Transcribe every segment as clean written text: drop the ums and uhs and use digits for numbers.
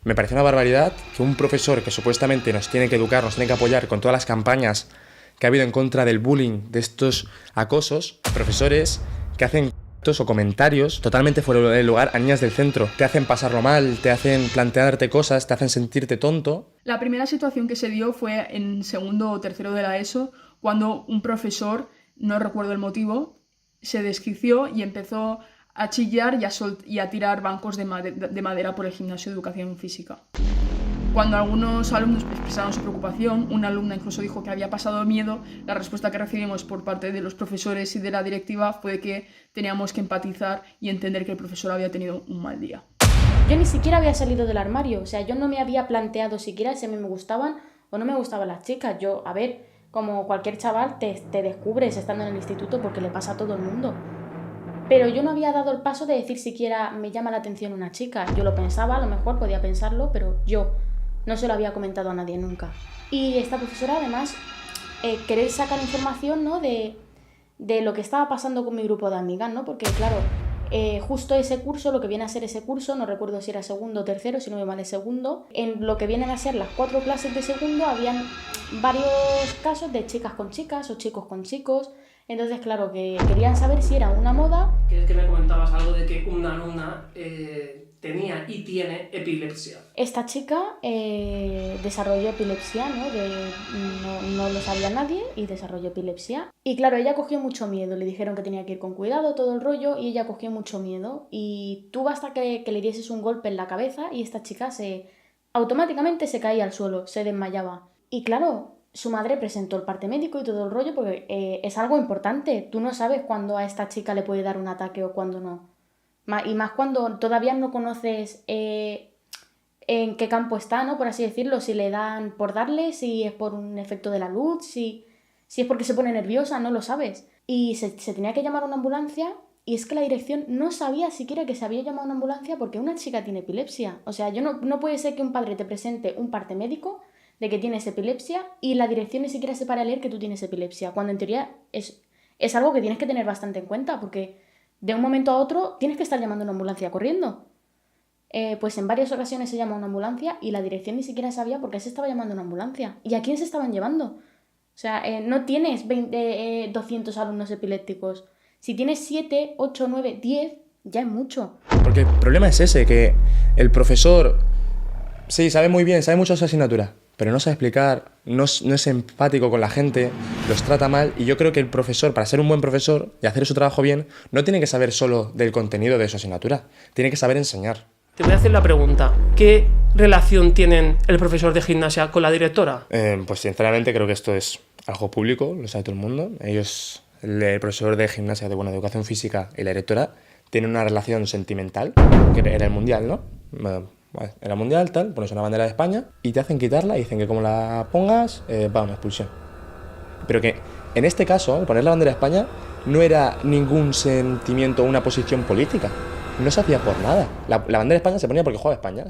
Me parece una barbaridad que un profesor que supuestamente nos tiene que educar, nos tiene que apoyar con todas las campañas que ha habido en contra del bullying, de estos acosos, profesores que hacen o comentarios totalmente fuera de lugar a niñas del centro. Te hacen pasarlo mal, te hacen plantearte cosas, te hacen sentirte tonto. La primera situación que se dio fue en segundo o tercero de la ESO, cuando un profesor, no recuerdo el motivo, se desquició y empezó a chillar y a tirar bancos de madera por el gimnasio de educación física. Cuando algunos alumnos expresaron su preocupación, una alumna incluso dijo que había pasado miedo, la respuesta que recibimos por parte de los profesores y de la directiva fue que teníamos que empatizar y entender que el profesor había tenido un mal día. Yo ni siquiera había salido del armario, o sea, yo no me había planteado siquiera si a mí me gustaban o no me gustaban las chicas. Yo, a ver, como cualquier chaval, te descubres estando en el instituto porque le pasa a todo el mundo. Pero yo no había dado el paso de decir siquiera me llama la atención una chica. Yo lo pensaba, a lo mejor podía pensarlo, pero yo no se lo había comentado a nadie nunca. Y esta profesora, además, querer sacar información, ¿no?, de lo que estaba pasando con mi grupo de amigas, ¿no? Porque, claro, justo ese curso, lo que viene a ser ese curso, no recuerdo si era segundo o tercero, si no me vale segundo, en lo que vienen a ser las 4 clases de segundo habían varios casos de chicas con chicas o chicos con chicos. Entonces, claro, que querían saber si era una moda. Que es que me comentabas algo de que una alumna tenía y tiene epilepsia. Esta chica desarrolló epilepsia, ¿no? No lo sabía nadie y desarrolló epilepsia. Y claro, ella cogió mucho miedo. Le dijeron que tenía que ir con cuidado, todo el rollo, y ella cogió mucho miedo. Y tú basta que le dieses un golpe en la cabeza y esta chica automáticamente se caía al suelo, se desmayaba. Y claro, su madre presentó el parte médico y todo el rollo porque es algo importante. Tú no sabes cuándo a esta chica le puede dar un ataque o cuándo no. Y más cuando todavía no conoces en qué campo está, ¿no?, por así decirlo. Si le dan por darle, si es por un efecto de la luz, si es porque se pone nerviosa, no lo sabes. Y se tenía que llamar a una ambulancia y es que la dirección no sabía siquiera que se había llamado a una ambulancia porque una chica tiene epilepsia. O sea, no puede ser que un padre te presente un parte médico de que tienes epilepsia y la dirección ni siquiera se para a leer que tú tienes epilepsia, cuando en teoría es algo que tienes que tener bastante en cuenta porque de un momento a otro tienes que estar llamando a una ambulancia corriendo. Pues en varias ocasiones se llama a una ambulancia y la dirección ni siquiera sabía por qué se estaba llamando a una ambulancia y a quién se estaban llevando. O sea, no tienes 200 alumnos epilépticos. Si tienes 7, 8, 9, 10, ya es mucho. Porque el problema es ese, que el profesor, sí, sabe muy bien, sabe mucho de su asignatura, pero no sabe explicar, no es empático con la gente, los trata mal. Y yo creo que el profesor, para ser un buen profesor y hacer su trabajo bien, no tiene que saber solo del contenido de su asignatura, tiene que saber enseñar. Te voy a hacer la pregunta, ¿qué relación tienen el profesor de gimnasia con la directora? Pues sinceramente creo que esto es algo público, lo sabe todo el mundo. Ellos, el profesor de gimnasia, de educación física y la directora, tienen una relación sentimental, que era el mundial, ¿no? Era mundial, tal, pones una bandera de España y te hacen quitarla y dicen que como la pongas, va una expulsión. Pero que en este caso, al poner la bandera de España, no era ningún sentimiento o una posición política. No se hacía por nada. La bandera de España se ponía porque jugaba España.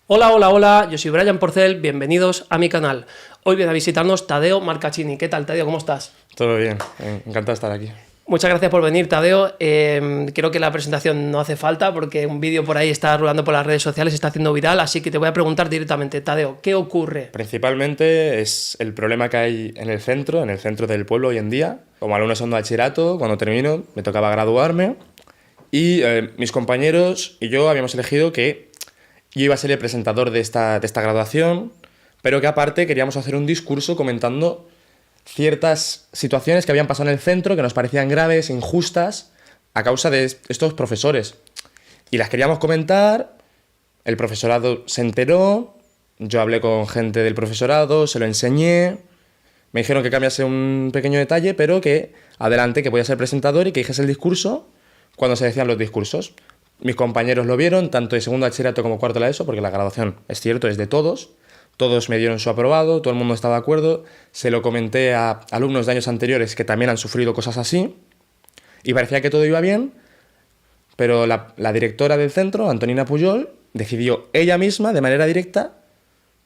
Hola, hola, hola, yo soy Brian Porcel, bienvenidos a mi canal. Hoy viene a visitarnos Tadeo Marcaccini. ¿Qué tal, Tadeo? ¿Cómo estás? Todo bien, encantado de estar aquí. Muchas gracias por venir, Tadeo. Creo que la presentación no hace falta porque un vídeo por ahí está rulando por las redes sociales, está haciendo viral, así que te voy a preguntar directamente, Tadeo, ¿qué ocurre? Principalmente es el problema que hay en el centro del pueblo hoy en día. Como alumno segundo de bachillerato, cuando termino, me tocaba graduarme y mis compañeros y yo habíamos elegido que yo iba a ser el presentador de esta graduación, pero que aparte queríamos hacer un discurso comentando ciertas situaciones que habían pasado en el centro que nos parecían graves, injustas, a causa de estos profesores. Y las queríamos comentar, el profesorado se enteró, yo hablé con gente del profesorado, se lo enseñé, me dijeron que cambiase un pequeño detalle, pero que adelante, que podía ser presentador y que dijese el discurso cuando se decían los discursos. Mis compañeros lo vieron, tanto de segundo bachillerato como cuarto de la ESO, porque la graduación, es cierto, es de todos. Todos me dieron su aprobado, todo el mundo estaba de acuerdo. Se lo comenté a alumnos de años anteriores que también han sufrido cosas así. Y parecía que todo iba bien, pero la directora del centro, Antonina Pujol, decidió ella misma, de manera directa,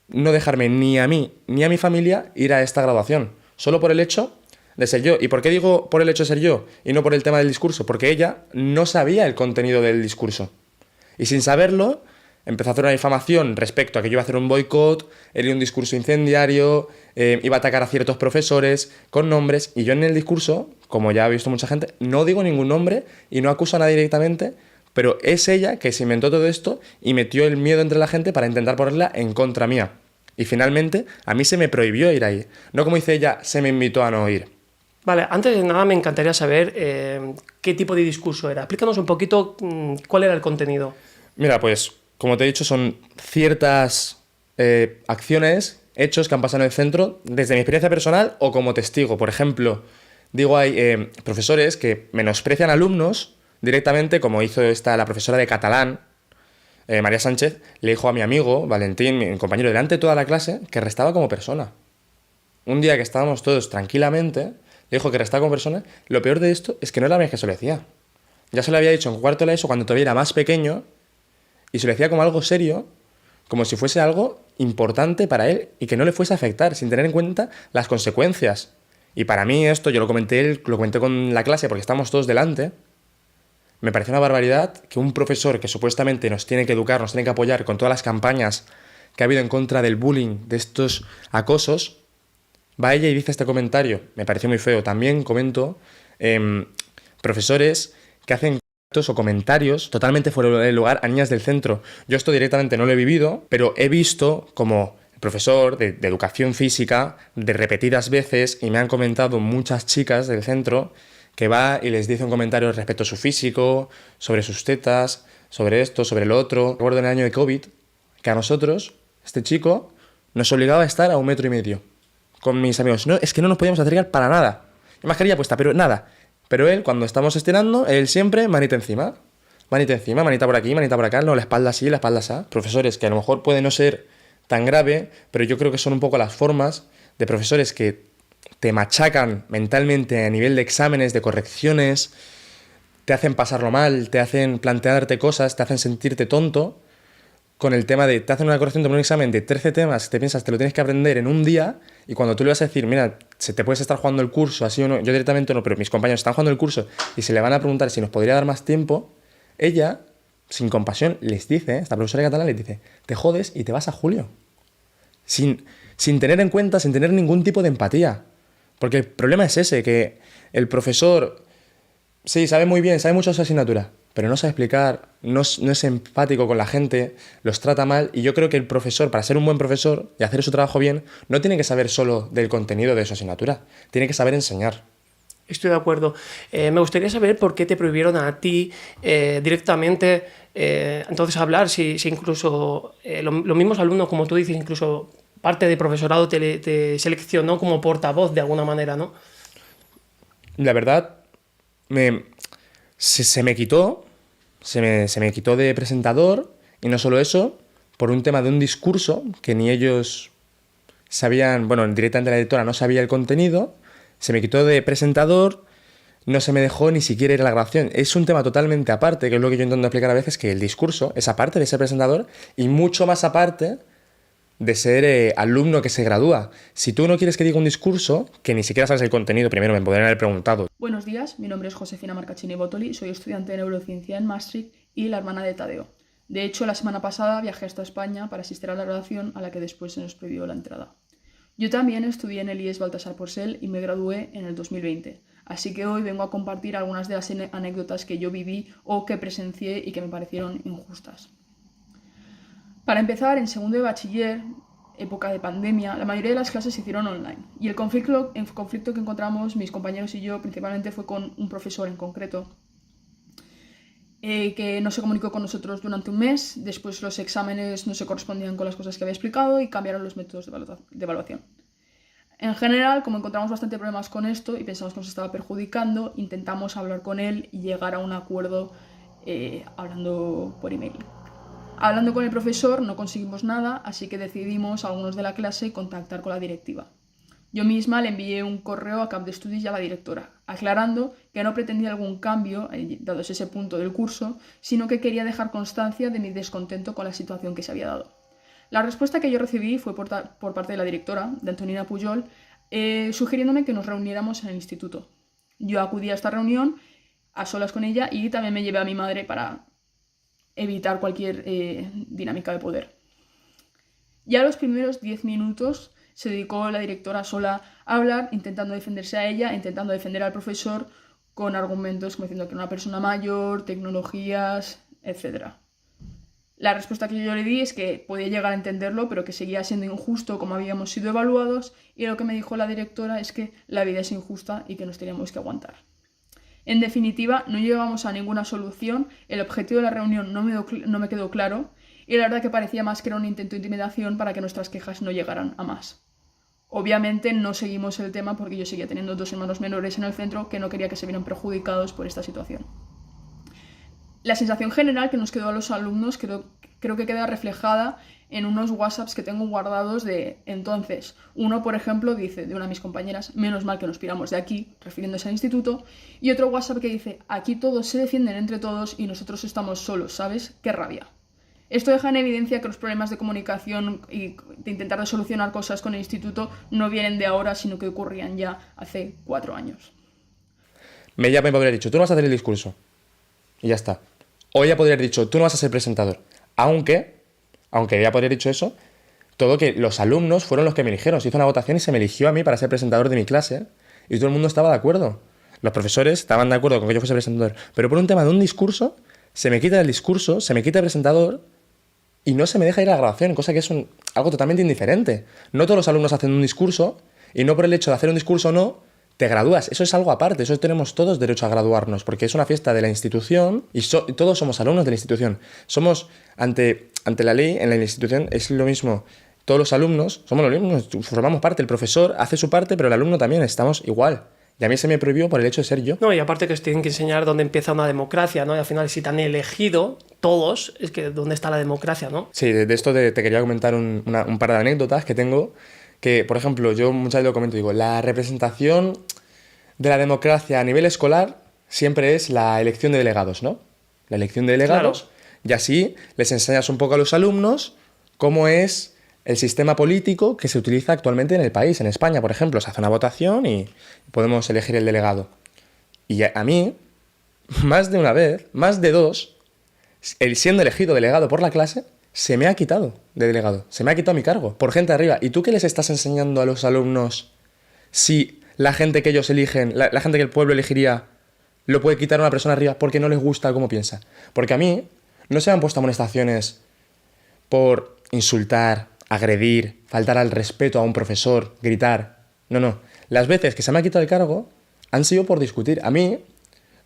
no dejarme ni a mí ni a mi familia ir a esta graduación. solo por el hecho de ser yo. ¿Y por qué digo por el hecho de ser yo y no por el tema del discurso? Porque ella no sabía el contenido del discurso. Y sin saberlo, empezó a hacer una difamación respecto a que yo iba a hacer un boicot, era un discurso incendiario, iba a atacar a ciertos profesores con nombres, y yo en el discurso, como ya ha visto mucha gente, no digo ningún nombre y no acuso a nadie directamente, pero es ella que se inventó todo esto y metió el miedo entre la gente para intentar ponerla en contra mía. Y finalmente, a mí se me prohibió ir ahí. No como dice ella, se me invitó a no ir. Vale, antes de nada me encantaría saber qué tipo de discurso era. Explícanos un poquito cuál era el contenido. Mira, pues, como te he dicho, son ciertas acciones, hechos que han pasado en el centro desde mi experiencia personal o como testigo. Por ejemplo, digo, hay profesores que menosprecian alumnos directamente, como hizo la profesora de catalán, María Sánchez, le dijo a mi amigo, Valentín, mi compañero, delante de toda la clase, que restaba como persona. Un día que estábamos todos tranquilamente, le dijo que restaba como persona. Lo peor de esto es que no era la vez que se lo decía. Ya se lo había dicho en cuarto de la ESO cuando todavía era más pequeño, y se lo decía como algo serio, como si fuese algo importante para él y que no le fuese a afectar, sin tener en cuenta las consecuencias. Y para mí esto, yo lo comenté con la clase porque estábamos todos delante, me parece una barbaridad que un profesor que supuestamente nos tiene que educar, nos tiene que apoyar con todas las campañas que ha habido en contra del bullying, de estos acosos, va ella y dice este comentario. Me pareció muy feo. También comento profesores que hacen o comentarios totalmente fuera de lugar a niñas del centro. Yo esto directamente no lo he vivido, pero he visto como el profesor de educación física de repetidas veces, y me han comentado muchas chicas del centro, que va y les dice un comentario respecto a su físico, sobre sus tetas, sobre esto, sobre lo otro. Recuerdo en el año de COVID que a nosotros, este chico, nos obligaba a estar a 1,5 metros con mis amigos. No, es que no nos podíamos acercar para nada. Mascarilla puesta, pero nada. Pero él, cuando estamos estirando, él siempre manita encima, manita por aquí, manita por acá, no, la espalda así, la espalda así. Profesores que a lo mejor puede no ser tan grave, pero yo creo que son un poco las formas de profesores que te machacan mentalmente a nivel de exámenes, de correcciones, te hacen pasarlo mal, te hacen plantearte cosas, te hacen sentirte tonto, con el tema de, te hacen una corrección de un examen de 13 temas, te piensas, te lo tienes que aprender en un día, y cuando tú le vas a decir, mira, se te puedes estar jugando el curso, así o no, yo directamente no, pero mis compañeros están jugando el curso, y se le van a preguntar si nos podría dar más tiempo, ella, sin compasión, les dice, esta profesora de catalán les dice, te jodes y te vas a julio. Sin tener en cuenta, sin tener ningún tipo de empatía. Porque el problema es ese, que el profesor, sí, sabe muy bien, sabe mucho de su asignatura, pero no sabe explicar, no es empático con la gente, los trata mal, y yo creo que el profesor, para ser un buen profesor y hacer su trabajo bien, no tiene que saber solo del contenido de su asignatura, tiene que saber enseñar. Estoy de acuerdo. Me gustaría saber por qué te prohibieron a ti directamente entonces hablar, si incluso los mismos alumnos, como tú dices, incluso parte del profesorado te seleccionó como portavoz de alguna manera, ¿no? La verdad, se me quitó de presentador, y no solo eso, por un tema de un discurso que ni ellos sabían, bueno, directamente la directora no sabía el contenido, se me quitó de presentador, no se me dejó ni siquiera ir a la grabación. Es un tema totalmente aparte, que es lo que yo intento explicar a veces, que el discurso es aparte de ser presentador y mucho más aparte de ser alumno que se gradúa. Si tú no quieres que diga un discurso, que ni siquiera sabes el contenido, primero me podrían haber preguntado. Buenos días, mi nombre es Josefina Marcachini Botoli, soy estudiante de neurociencia en Maastricht y la hermana de Tadeo. De hecho, la semana pasada viajé hasta España para asistir a la graduación a la que después se nos prohibió la entrada. Yo también estudié en el IES Baltasar Porcel y me gradué en el 2020, así que hoy vengo a compartir algunas de las anécdotas que yo viví o que presencié y que me parecieron injustas. Para empezar, en segundo de bachiller, época de pandemia, la mayoría de las clases se hicieron online, y el conflicto que encontramos mis compañeros y yo principalmente fue con un profesor en concreto, que no se comunicó con nosotros durante un mes. Después los exámenes no se correspondían con las cosas que había explicado y cambiaron los métodos de evaluación. En general, como encontramos bastante problemas con esto y pensamos que nos estaba perjudicando, intentamos hablar con él y llegar a un acuerdo hablando por email. Hablando con el profesor no conseguimos nada, así que decidimos algunos de la clase contactar con la directiva. Yo misma le envié un correo a Cap d'Estudis y a la directora, aclarando que no pretendía algún cambio, dado ese punto del curso, sino que quería dejar constancia de mi descontento con la situación que se había dado. La respuesta que yo recibí fue por parte de la directora, de Antonina Pujol, sugiriéndome que nos reuniéramos en el instituto. Yo acudí a esta reunión a solas con ella y también me llevé a mi madre para evitar cualquier dinámica de poder. Ya los primeros 10 minutos se dedicó la directora sola a hablar, intentando defenderse a ella, intentando defender al profesor con argumentos como diciendo que era una persona mayor, tecnologías, etc. La respuesta que yo le di es que podía llegar a entenderlo, pero que seguía siendo injusto como habíamos sido evaluados, y lo que me dijo la directora es que la vida es injusta y que nos teníamos que aguantar. En definitiva, no llegamos a ninguna solución, el objetivo de la reunión no me quedó claro, y la verdad que parecía más que era un intento de intimidación para que nuestras quejas no llegaran a más. Obviamente no seguimos el tema porque yo seguía teniendo 2 hermanos menores en el centro que no quería que se vieran perjudicados por esta situación. La sensación general que nos quedó a los alumnos creo que queda reflejada en unos WhatsApps que tengo guardados de entonces. Uno, por ejemplo, dice de una de mis compañeras, menos mal que nos piramos de aquí, refiriéndose al instituto, y otro WhatsApp que dice, aquí todos se defienden entre todos y nosotros estamos solos, ¿sabes? ¡Qué rabia! Esto deja en evidencia que los problemas de comunicación y de intentar solucionar cosas con el instituto no vienen de ahora, sino que ocurrían ya hace 4 años. Ella me podría haber dicho, tú no vas a hacer el discurso. Y ya está. O ella podría haber dicho, tú no vas a ser presentador. Aunque ella podría haber dicho eso, todo que los alumnos fueron los que me eligieron. Se hizo una votación y se me eligió a mí para ser presentador de mi clase. Y todo el mundo estaba de acuerdo. Los profesores estaban de acuerdo con que yo fuese presentador. Pero por un tema de un discurso, se me quita el discurso, se me quita el presentador y no se me deja ir a la grabación, cosa que es algo totalmente indiferente. No todos los alumnos hacen un discurso y no por el hecho de hacer un discurso o no, te gradúas. Eso es algo aparte, eso tenemos todos derecho a graduarnos, porque es una fiesta de la institución y todos somos alumnos de la institución. Somos, ante la ley, en la institución es lo mismo. Todos los alumnos somos los mismos, formamos parte. El profesor hace su parte, pero el alumno también, estamos igual. Y a mí se me prohibió por el hecho de ser yo. No, y aparte que os tienen que enseñar dónde empieza una democracia, ¿no? Y al final, si te han elegido todos, es que dónde está la democracia, ¿no? Sí, de esto te quería comentar un par de anécdotas que tengo, que, por ejemplo, yo muchas veces lo comento, digo, la representación de la democracia a nivel escolar siempre es la elección de delegados, ¿no? La elección de delegados, claro. Y así les enseñas un poco a los alumnos cómo es el sistema político que se utiliza actualmente en el país. En España, por ejemplo, se hace una votación y podemos elegir el delegado. Y a mí, más de una vez, más de 2, el siendo elegido delegado por la clase, se me ha quitado de delegado. Se me ha quitado mi cargo por gente arriba. ¿Y tú qué les estás enseñando a los alumnos si la gente que ellos eligen, la gente que el pueblo elegiría, lo puede quitar a una persona arriba porque no les gusta cómo piensa? Porque a mí no se me han puesto amonestaciones por insultar, agredir, faltar al respeto a un profesor, gritar. No. Las veces que se me ha quitado el cargo han sido por discutir. A mí,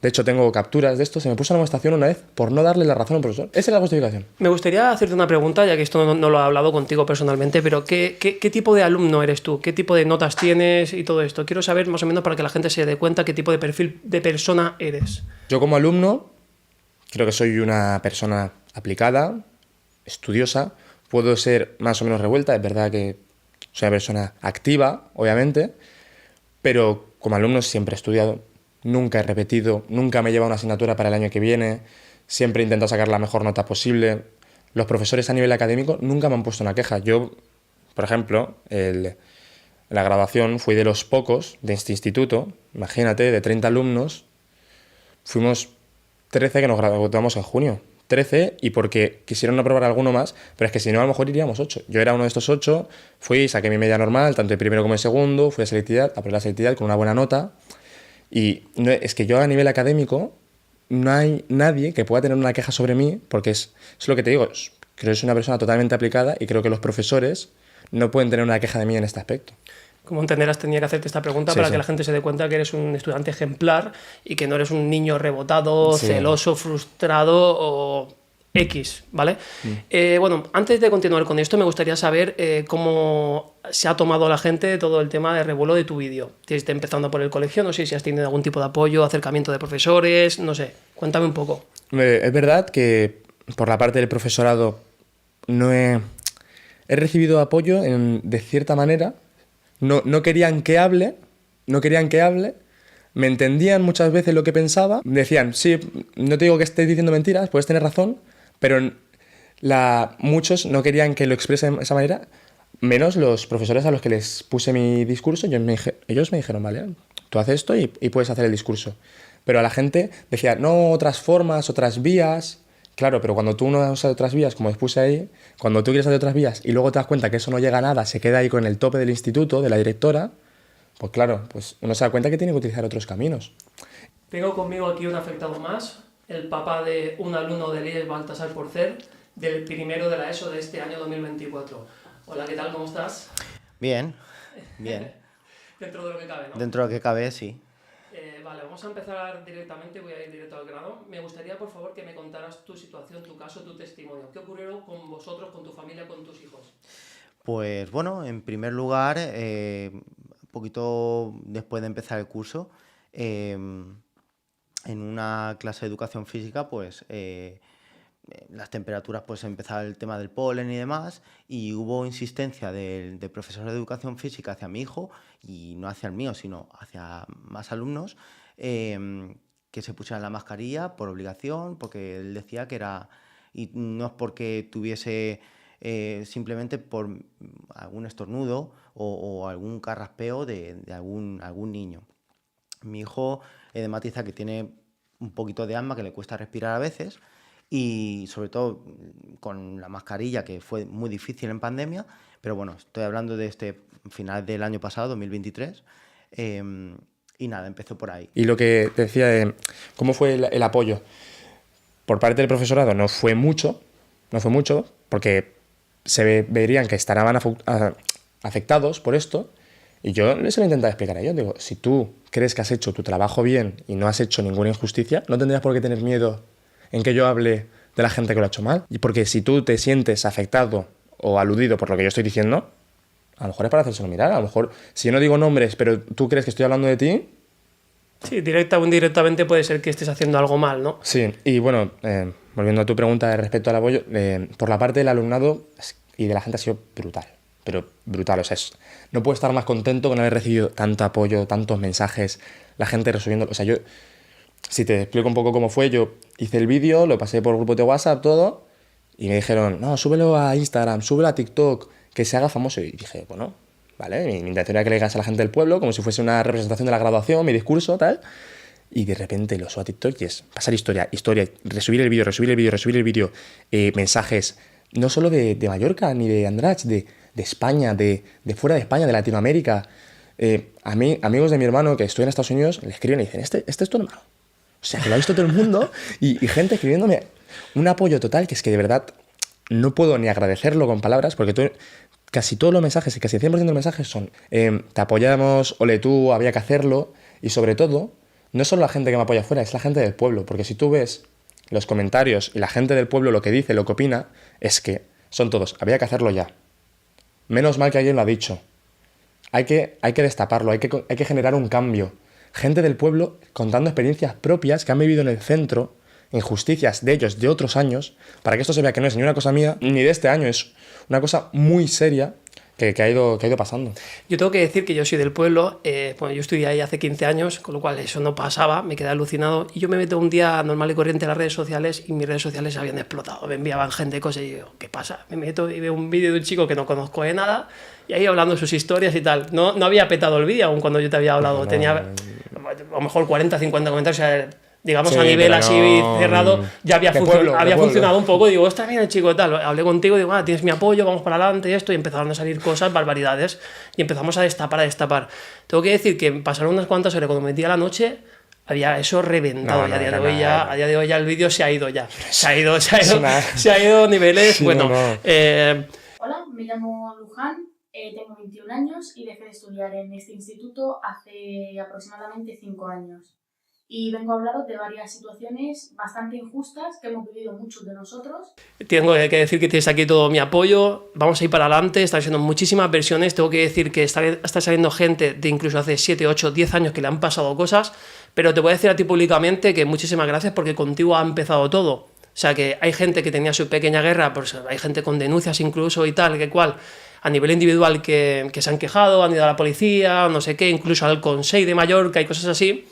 de hecho tengo capturas de esto, se me puso una amonestación una vez por no darle la razón a un profesor. Esa es la justificación. Me gustaría hacerte una pregunta, ya que esto no lo he hablado contigo personalmente, pero ¿qué tipo de alumno eres tú? ¿Qué tipo de notas tienes y todo esto? Quiero saber más o menos para que la gente se dé cuenta qué tipo de perfil de persona eres. Yo como alumno creo que soy una persona aplicada, estudiosa. Puedo ser más o menos revuelta, es verdad que soy una persona activa, obviamente, pero como alumno siempre he estudiado, nunca he repetido, nunca me he llevado una asignatura para el año que viene, siempre he intentado sacar la mejor nota posible. Los profesores a nivel académico nunca me han puesto una queja. Yo, por ejemplo, en la graduación fui de los pocos de este instituto, imagínate, de 30 alumnos, fuimos 13 que nos graduamos en junio. 13 y porque quisieron aprobar alguno más, pero es que si no a lo mejor iríamos 8. Yo era uno de estos 8, fui, saqué mi media normal, tanto de primero como de segundo, fui a selectividad, aprobé la selectividad con una buena nota y no, es que yo a nivel académico no hay nadie que pueda tener una queja sobre mí porque es lo que te digo, creo que soy una persona totalmente aplicada y creo que los profesores no pueden tener una queja de mí en este aspecto. Como entenderás, tenía que hacerte esta pregunta para que la gente se dé cuenta que eres un estudiante ejemplar y que no eres un niño rebotado, celoso, frustrado o X, ¿vale? Bueno, antes de continuar con esto, me gustaría saber cómo se ha tomado la gente todo el tema de revuelo de tu vídeo. Estás empezando por el colegio, no sé si has tenido algún tipo de apoyo, acercamiento de profesores, no sé, cuéntame un poco. Es verdad que por la parte del profesorado no he recibido apoyo de cierta manera. No querían que hable, me entendían muchas veces lo que pensaba, decían, sí, no te digo que estés diciendo mentiras, puedes tener razón, pero muchos no querían que lo exprese de esa manera. Menos los profesores a los que les puse mi discurso, ellos me dijeron, vale, tú haces esto y puedes hacer el discurso. Pero a la gente decía, no, otras formas, otras vías. Claro, pero cuando tú no usas otras vías, como les puse ahí, cuando tú quieres hacer otras vías y luego te das cuenta que eso no llega a nada, se queda ahí con el tope del instituto, de la directora, pues claro, pues uno se da cuenta que tiene que utilizar otros caminos. Tengo conmigo aquí un afectado más, el papá de un alumno de IES Baltasar Porcer, del primero de la ESO de este año 2024. Hola, ¿qué tal? ¿Cómo estás? Bien, bien. Dentro de lo que cabe, ¿no? Dentro de lo que cabe, sí. Vale, vamos a empezar directamente, voy a ir directo al grano. Me gustaría, por favor, que me contaras tu situación, tu caso, tu testimonio. ¿Qué ocurrió con vosotros, con tu familia, con tus hijos? Pues bueno, en primer lugar, un poquito después de empezar el curso, en una clase de educación física, pues las temperaturas, pues empezaba el tema del polen y demás, y hubo insistencia del profesor de educación física hacia mi hijo, y no hacia el mío, sino hacia más alumnos, que se pusieran la mascarilla por obligación, porque él decía que era, y no es porque tuviese simplemente por algún estornudo o algún carraspeo de algún niño. Mi hijo matiza que tiene un poquito de asma, que le cuesta respirar a veces, y sobre todo con la mascarilla, que fue muy difícil en pandemia, pero bueno, estoy hablando de este final del año pasado, 2023, y nada, empezó por ahí. Y lo que te decía, ¿cómo fue el apoyo? Por parte del profesorado no fue mucho, porque verían que estaban afectados por esto, y yo les he intentado explicar a ellos, digo, si tú crees que has hecho tu trabajo bien y no has hecho ninguna injusticia, no tendrías por qué tener miedo en que yo hable de la gente que lo ha hecho mal. Y porque si tú te sientes afectado o aludido por lo que yo estoy diciendo, a lo mejor es para hacérselo mirar. A lo mejor, si yo no digo nombres, pero tú crees que estoy hablando de ti... Sí, directa o indirectamente puede ser que estés haciendo algo mal, ¿no? Sí, y bueno, volviendo a tu pregunta respecto al apoyo, por la parte del alumnado y de la gente ha sido brutal, pero brutal. O sea, no puedo estar más contento con haber recibido tanto apoyo, tantos mensajes, la gente resubiendo... O sea, yo... Si te explico un poco cómo fue, yo hice el vídeo, lo pasé por grupo de WhatsApp, todo, y me dijeron, no, súbelo a Instagram, súbelo a TikTok, que se haga famoso. Y dije, bueno, vale, mi intención era que le llegase a la gente del pueblo, como si fuese una representación de la graduación, mi discurso, tal. Y de repente lo subo a TikTok y es pasar historia, resubir el vídeo, mensajes, no solo de Mallorca ni de Andratx, de España, de fuera de España, de Latinoamérica. A mí, amigos de mi hermano que estudian en Estados Unidos, le escriben y dicen, este es tu hermano. O sea, que lo ha visto todo el mundo y gente escribiéndome un apoyo total que es que de verdad no puedo ni agradecerlo con palabras porque casi todos los mensajes, y casi el 100% de los mensajes son te apoyamos, ole tú, había que hacerlo. Y sobre todo, no es solo la gente que me apoya afuera, es la gente del pueblo. Porque si tú ves los comentarios y la gente del pueblo lo que dice, lo que opina, es que son todos, había que hacerlo ya. Menos mal que alguien lo ha dicho. Hay que destaparlo, hay que generar un cambio. Gente del pueblo contando experiencias propias que han vivido en el centro, injusticias de ellos de otros años, para que esto se vea que no es ni una cosa mía ni de este año, es una cosa muy seria que ha ido pasando. Yo tengo que decir que yo soy del pueblo, bueno, yo estudié ahí hace 15 años, con lo cual eso no pasaba, me quedé alucinado, y yo me meto un día normal y corriente en las redes sociales y mis redes sociales se habían explotado, me enviaban gente cosas y yo, ¿qué pasa? Me meto y veo un vídeo de un chico que no conozco de nada y ahí hablando sus historias y tal. No había petado el vídeo aún cuando yo te había hablado, no, tenía a lo mejor 40, 50 comentarios, o sea, digamos, sí, a nivel así cerrado, ya había funcionado un poco. Digo, está bien el chico, tal. Hablé contigo, digo, tienes mi apoyo, vamos para adelante y esto. Y empezaron a salir cosas, barbaridades. Y empezamos a destapar. Tengo que decir que pasaron unas cuantas horas. Cuando me metí a la noche, había eso reventado. Y a día de hoy ya el vídeo se ha ido ya. Se ha ido a niveles, sí, bueno. Hola, me llamo Luján, tengo 21 años y dejé de estudiar en este instituto hace aproximadamente 5 años. Y vengo a hablaros de varias situaciones bastante injustas que hemos vivido muchos de nosotros. Tengo que decir que tienes aquí todo mi apoyo, vamos a ir para adelante, están siendo muchísimas versiones, tengo que decir que está saliendo gente de incluso hace 7, 8, 10 años que le han pasado cosas, pero te voy a decir a ti públicamente que muchísimas gracias porque contigo ha empezado todo. O sea que hay gente que tenía su pequeña guerra, pues hay gente con denuncias incluso y tal, que cual, a nivel individual que se han quejado, han ido a la policía, no sé qué, incluso al Consell de Mallorca y cosas así,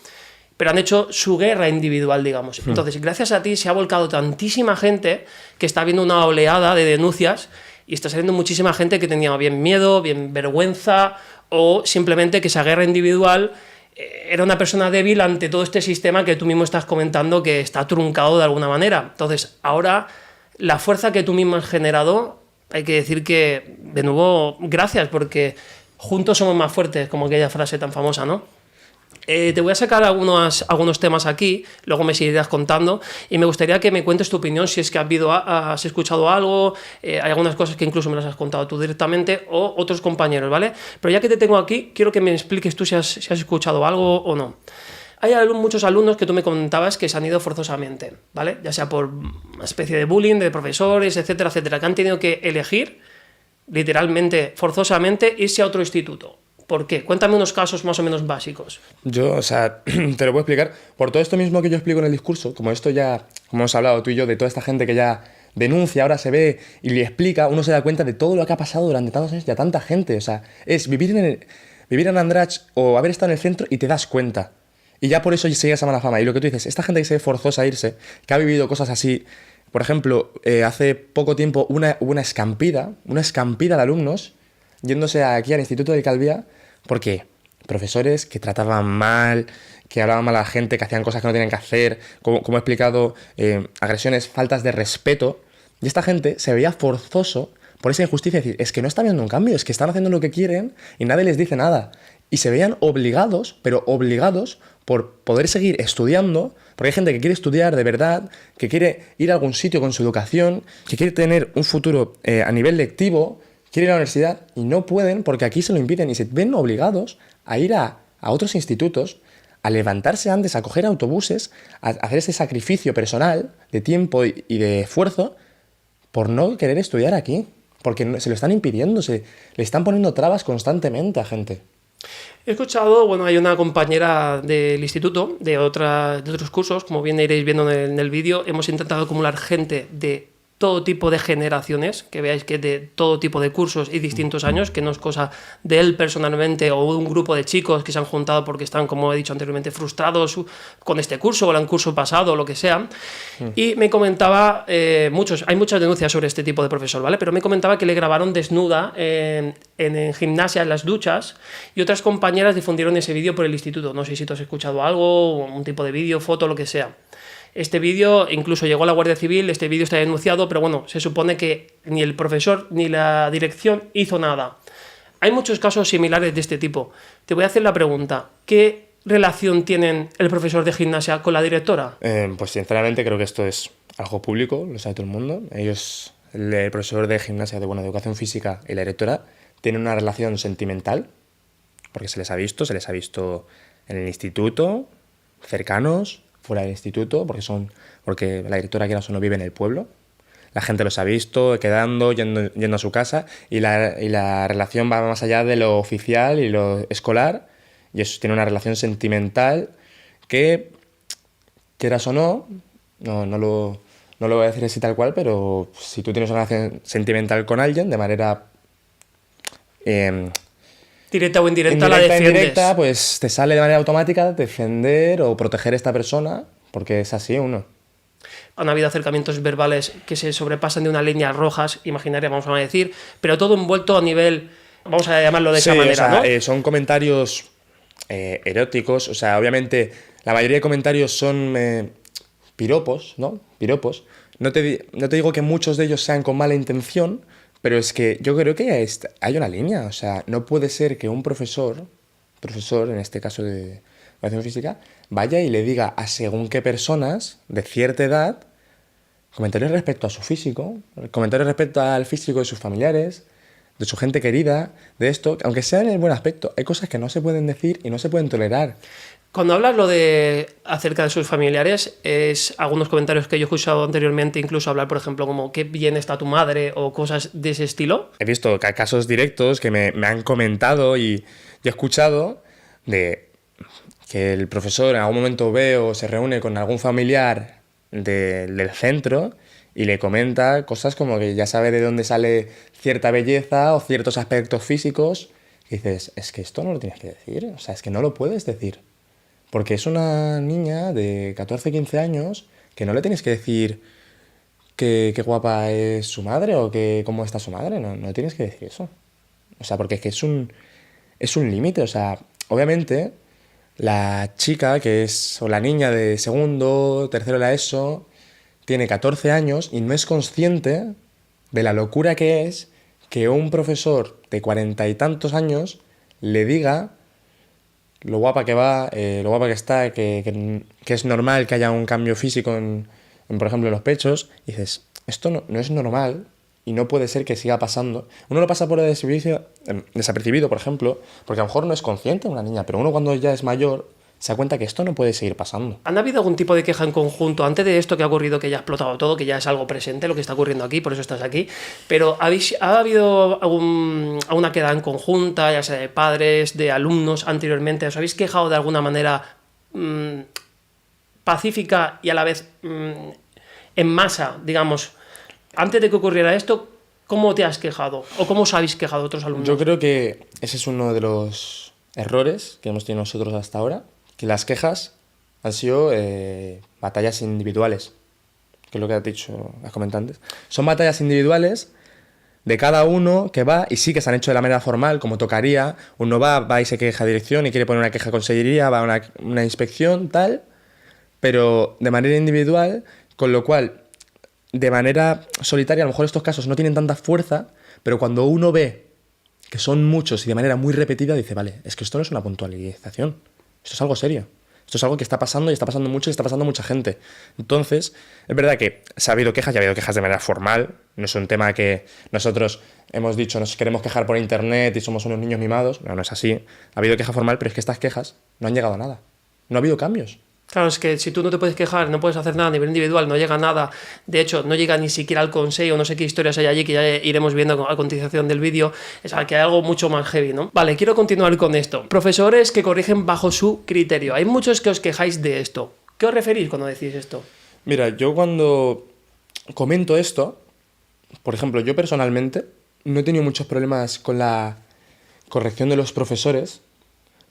pero han hecho su guerra individual, digamos. Entonces, gracias a ti se ha volcado tantísima gente que está viendo una oleada de denuncias Y está saliendo muchísima gente que tenía bien miedo, bien vergüenza, o simplemente que esa guerra individual era una persona débil ante todo este sistema que tú mismo estás comentando que está truncado de alguna manera. Entonces, ahora, la fuerza que tú mismo has generado, hay que decir que, de nuevo, gracias, porque juntos somos más fuertes, como aquella frase tan famosa, ¿no? Te voy a sacar algunos temas aquí, luego me seguirás contando, y me gustaría que me cuentes tu opinión, si es que has escuchado algo, hay algunas cosas que incluso me las has contado tú directamente, o otros compañeros, ¿vale? Pero ya que te tengo aquí, quiero que me expliques tú si has escuchado algo o no. Hay muchos alumnos que tú me comentabas que se han ido forzosamente, ¿vale? Ya sea por una especie de bullying de profesores, etcétera, etcétera, que han tenido que elegir, literalmente, forzosamente, irse a otro instituto. ¿Por qué? Cuéntame unos casos más o menos básicos. Yo, o sea, te lo puedo explicar por todo esto mismo que yo explico en el discurso, como esto ya, como hemos hablado tú y yo, de toda esta gente que ya denuncia, ahora se ve y le explica, uno se da cuenta de todo lo que ha pasado durante tantos años y a tanta gente. O sea, es vivir en Andratx o haber estado en el centro y te das cuenta. Y ya por eso sigue esa mala fama. Y lo que tú dices, esta gente que se ve forzosa a irse, que ha vivido cosas así. Por ejemplo, hace poco tiempo hubo una escampida de alumnos yéndose aquí al Instituto de Calvía porque profesores que trataban mal, que hablaban mal a la gente, que hacían cosas que no tenían que hacer, como he explicado, agresiones, faltas de respeto. Y esta gente se veía forzoso por esa injusticia de decir, es que no está habiendo un cambio, es que están haciendo lo que quieren y nadie les dice nada. Y se veían obligados, pero obligados por poder seguir estudiando, porque hay gente que quiere estudiar de verdad, que quiere ir a algún sitio con su educación, que quiere tener un futuro a nivel lectivo, quiere ir a la universidad y no pueden porque aquí se lo impiden y se ven obligados a ir a otros institutos, a levantarse antes, a coger autobuses, a hacer ese sacrificio personal de tiempo y de esfuerzo por no querer estudiar aquí, porque se lo están impidiendo, le están poniendo trabas constantemente a gente. He escuchado, bueno, hay una compañera del instituto, de otros cursos, como bien iréis viendo en el vídeo, hemos intentado acumular gente de todo tipo de generaciones, que veáis que de todo tipo de cursos y distintos años, que no es cosa de él personalmente o de un grupo de chicos que se han juntado porque están, como he dicho anteriormente, frustrados con este curso o el curso pasado o lo que sea. Y me comentaba, hay muchas denuncias sobre este tipo de profesor, ¿vale? Pero me comentaba que le grabaron desnuda en gimnasia, en las duchas, y otras compañeras difundieron ese vídeo por el instituto. No sé si tú has escuchado algo, un tipo de vídeo, foto, lo que sea. Este vídeo incluso llegó a la Guardia Civil, este vídeo está denunciado, pero bueno, se supone que ni el profesor ni la dirección hizo nada. Hay muchos casos similares de este tipo. Te voy a hacer la pregunta, ¿qué relación tienen el profesor de gimnasia con la directora? Pues sinceramente creo que esto es algo público, lo sabe todo el mundo. Ellos, el profesor de gimnasia, de educación física y la directora, tienen una relación sentimental, porque se les ha visto en el instituto, cercanos, fuera del instituto, porque la directora, quieras o no, vive en el pueblo. La gente los ha visto quedando, yendo a su casa, y la relación va más allá de lo oficial y lo escolar, y eso tiene una relación sentimental que, quieras o no lo voy a decir así tal cual, pero si tú tienes una relación sentimental con alguien de manera directa o indirecta, la defiendes. Indirecta, pues te sale de manera automática defender o proteger a esta persona, porque es así uno. Han habido acercamientos verbales que se sobrepasan de unas líneas rojas, imaginarias, vamos a decir, pero todo envuelto a nivel, vamos a llamarlo de esa manera, ¿no? Son comentarios eróticos, o sea, obviamente la mayoría de comentarios son piropos, ¿no? Piropos. No te digo que muchos de ellos sean con mala intención, pero es que yo creo que hay una línea. O sea, no puede ser que un profesor, en este caso de educación física, vaya y le diga a según qué personas de cierta edad comentarios respecto a su físico, comentarios respecto al físico de sus familiares, de su gente querida, de esto, aunque sea en el buen aspecto. Hay cosas que no se pueden decir y no se pueden tolerar. Cuando hablas acerca de sus familiares, es algunos comentarios que yo he escuchado anteriormente, incluso hablar, por ejemplo, como qué bien está tu madre o cosas de ese estilo. He visto casos directos que me han comentado y he escuchado de que el profesor en algún momento ve o se reúne con algún familiar del centro y le comenta cosas como que ya sabe de dónde sale cierta belleza o ciertos aspectos físicos. Y dices, es que esto no lo tienes que decir, o sea, es que no lo puedes decir. Porque es una niña de 14, 15 años que no le tienes que decir qué guapa es su madre o cómo está su madre. No, no tienes que decir eso. O sea, porque es que es un límite. O sea, obviamente, la chica o la niña de segundo, tercero de la ESO, tiene 14 años y no es consciente de la locura que es que un profesor de 40 y tantos años le diga lo guapa que va, lo guapa que está, que es normal que haya un cambio físico por ejemplo, en los pechos. Y dices, esto no es normal y no puede ser que siga pasando. Uno lo pasa por desapercibido, por ejemplo, porque a lo mejor no es consciente una niña, pero uno cuando ya es mayor se da cuenta que esto no puede seguir pasando. ¿Han habido algún tipo de queja en conjunto antes de esto que ha ocurrido, que ya ha explotado todo, que ya es algo presente lo que está ocurriendo aquí, por eso estás aquí? Pero ¿ha habido alguna queda en conjunta, ya sea de padres, de alumnos anteriormente? ¿Os habéis quejado de alguna manera pacífica y a la vez en masa, digamos? Antes de que ocurriera esto, ¿cómo te has quejado? ¿O cómo os habéis quejado otros alumnos? Yo creo que ese es uno de los errores que hemos tenido nosotros hasta ahora, que las quejas han sido batallas individuales, que es lo que has comentado antes. Son batallas individuales de cada uno que va, y sí que se han hecho de la manera formal, como tocaría. Uno va y se queja a dirección y quiere poner una queja a consellería, va a una inspección, tal, pero de manera individual, con lo cual, de manera solitaria, a lo mejor estos casos no tienen tanta fuerza, pero cuando uno ve que son muchos y de manera muy repetida, dice, vale, es que esto no es una puntualización, esto es algo serio. Esto es algo que está pasando y está pasando mucho y está pasando mucha gente. Entonces, es verdad que se ha habido quejas y ha habido quejas de manera formal. No es un tema que nosotros hemos dicho, nos queremos quejar por internet y somos unos niños mimados. No, no es así. Ha habido queja formal, pero es que estas quejas no han llegado a nada. No ha habido cambios. Claro, es que si tú no te puedes quejar, no puedes hacer nada a nivel individual, no llega nada, de hecho, no llega ni siquiera al consejo, no sé qué historias hay allí, que ya iremos viendo a continuación del vídeo, es que hay algo mucho más heavy, ¿no? Vale, quiero continuar con esto. Profesores que corrigen bajo su criterio. Hay muchos que os quejáis de esto. ¿Qué os referís cuando decís esto? Mira, yo cuando comento esto, por ejemplo, yo personalmente no he tenido muchos problemas con la corrección de los profesores,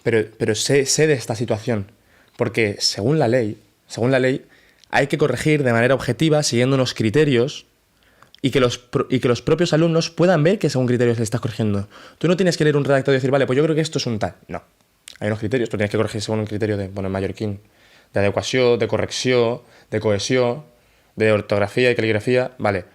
pero sé de esta situación. Porque según la ley, hay que corregir de manera objetiva, siguiendo unos criterios, y que los propios alumnos puedan ver que según criterios le estás corrigiendo. Tú no tienes que leer un redactado y decir, vale, pues yo creo que esto es un tal. No. Hay unos criterios, tú tienes que corregir según un criterio de, bueno, en mallorquín, de adecuación, de corrección, de cohesión, de ortografía y caligrafía, vale.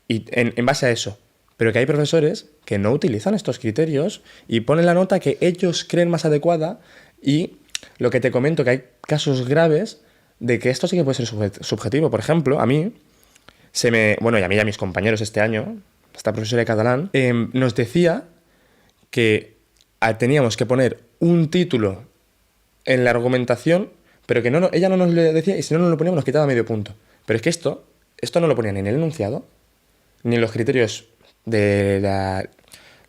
Y en base a eso. Pero que hay profesores que no utilizan estos criterios y ponen la nota que ellos creen más adecuada, y lo que te comento, que hay casos graves de que esto sí que puede ser subjetivo. Por ejemplo, a mí, y a mí y a mis compañeros este año, esta profesora de catalán, nos decía que teníamos que poner un título en la argumentación, pero que ella no nos lo decía, y si no nos lo poníamos nos quitaba medio punto. Pero es que esto no lo ponía ni en el enunciado, ni en los criterios de la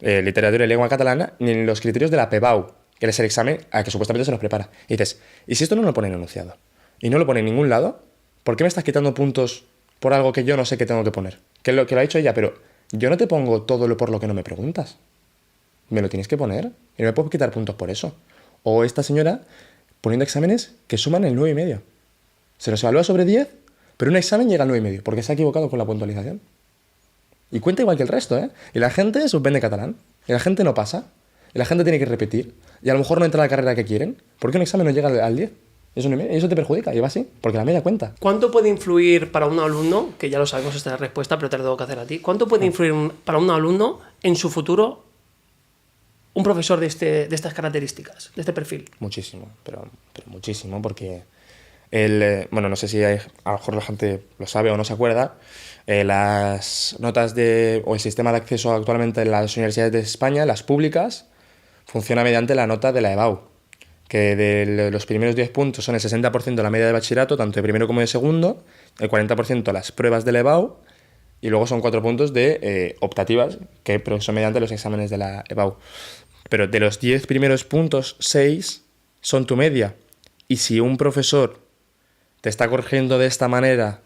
literatura y lengua catalana, ni en los criterios de la PEBAU, que es el examen a que supuestamente se nos prepara. Y dices, ¿y si esto no lo pone en enunciado? Y no lo pone en ningún lado, ¿por qué me estás quitando puntos por algo que yo no sé que tengo que poner? Que lo ha dicho ella, pero yo no te pongo todo por lo que no me preguntas. Me lo tienes que poner y no me puedo quitar puntos por eso. O esta señora poniendo exámenes que suman el 9,5. Se nos evalúa sobre 10, pero un examen llega al 9,5 porque se ha equivocado con la puntualización. Y cuenta igual que el resto, ¿eh? Y la gente suspende catalán. Y la gente no pasa. Y la gente tiene que repetir. Y a lo mejor no entra a la carrera que quieren. Porque un examen no llega al 10. Y eso te perjudica. Y va así. Porque la media cuenta. ¿Cuánto puede influir para un alumno, que ya lo sabemos esta es la respuesta, pero te lo tengo que hacer a ti? ¿Cuánto puede influir para un alumno en su futuro un profesor de estas características, de este perfil? Muchísimo. Pero muchísimo. Porque no sé si a lo mejor la gente lo sabe o no se acuerda. Las notas o el sistema de acceso actualmente en las universidades de España, las públicas, funciona mediante la nota de la EBAU, que de los primeros 10 puntos son el 60% de la media de bachillerato, tanto de primero como de segundo, el 40% las pruebas de la EBAU, y luego son 4 puntos de optativas, que son mediante los exámenes de la EBAU. Pero de los 10 primeros puntos, 6 son tu media. Y si un profesor te está corrigiendo de esta manera,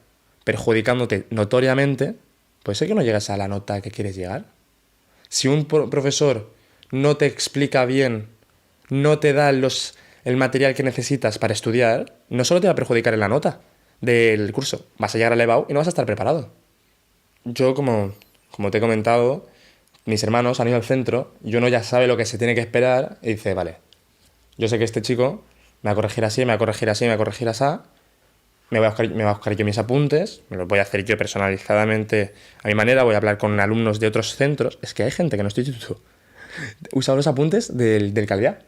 perjudicándote notoriamente, puede ser que no llegues a la nota que quieres llegar. Si un profesor no te explica bien, no te da el material que necesitas para estudiar, no solo te va a perjudicar en la nota del curso, vas a llegar al EBAU y no vas a estar preparado. yo, como te he comentado, mis hermanos han ido al centro y uno ya sabe lo que se tiene que esperar y dice, vale, yo sé que este chico me va a corregir así, me va a corregir así, me va a corregir así, me va a buscar yo mis apuntes, me los voy a hacer yo personalizadamente a mi manera, voy a hablar con alumnos de otros centros. Es que hay gente que en nuestro instituto usa los apuntes del Calviá,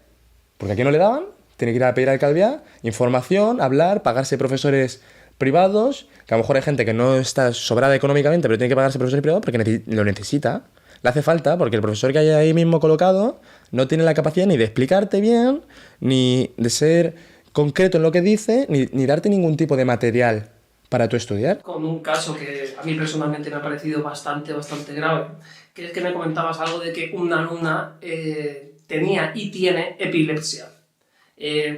porque aquí no le daban, tiene que ir a pedir al Calviá información, hablar, pagarse profesores privados, que a lo mejor hay gente que no está sobrada económicamente, pero tiene que pagarse profesores privados porque lo necesita. Le hace falta porque el profesor que hay ahí mismo colocado no tiene la capacidad ni de explicarte bien, ni de ser concreto en lo que dice, ni darte ningún tipo de material para tú estudiar. Con un caso que a mí personalmente me ha parecido bastante grave, que es que me comentabas algo de que una alumna tenía y tiene epilepsia.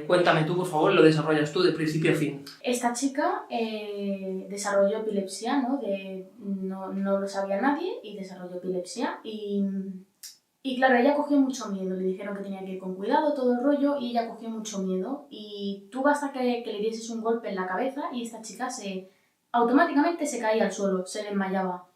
Cuéntame tú, por favor, lo desarrollas tú de principio a fin. Esta chica desarrolló epilepsia, ¿no? No lo sabía nadie y desarrolló epilepsia y claro, ella cogió mucho miedo, le dijeron que tenía que ir con cuidado, todo el rollo, y ella cogió mucho miedo y tú basta que le dieses un golpe en la cabeza y esta chica automáticamente se caía al suelo, se desmayaba.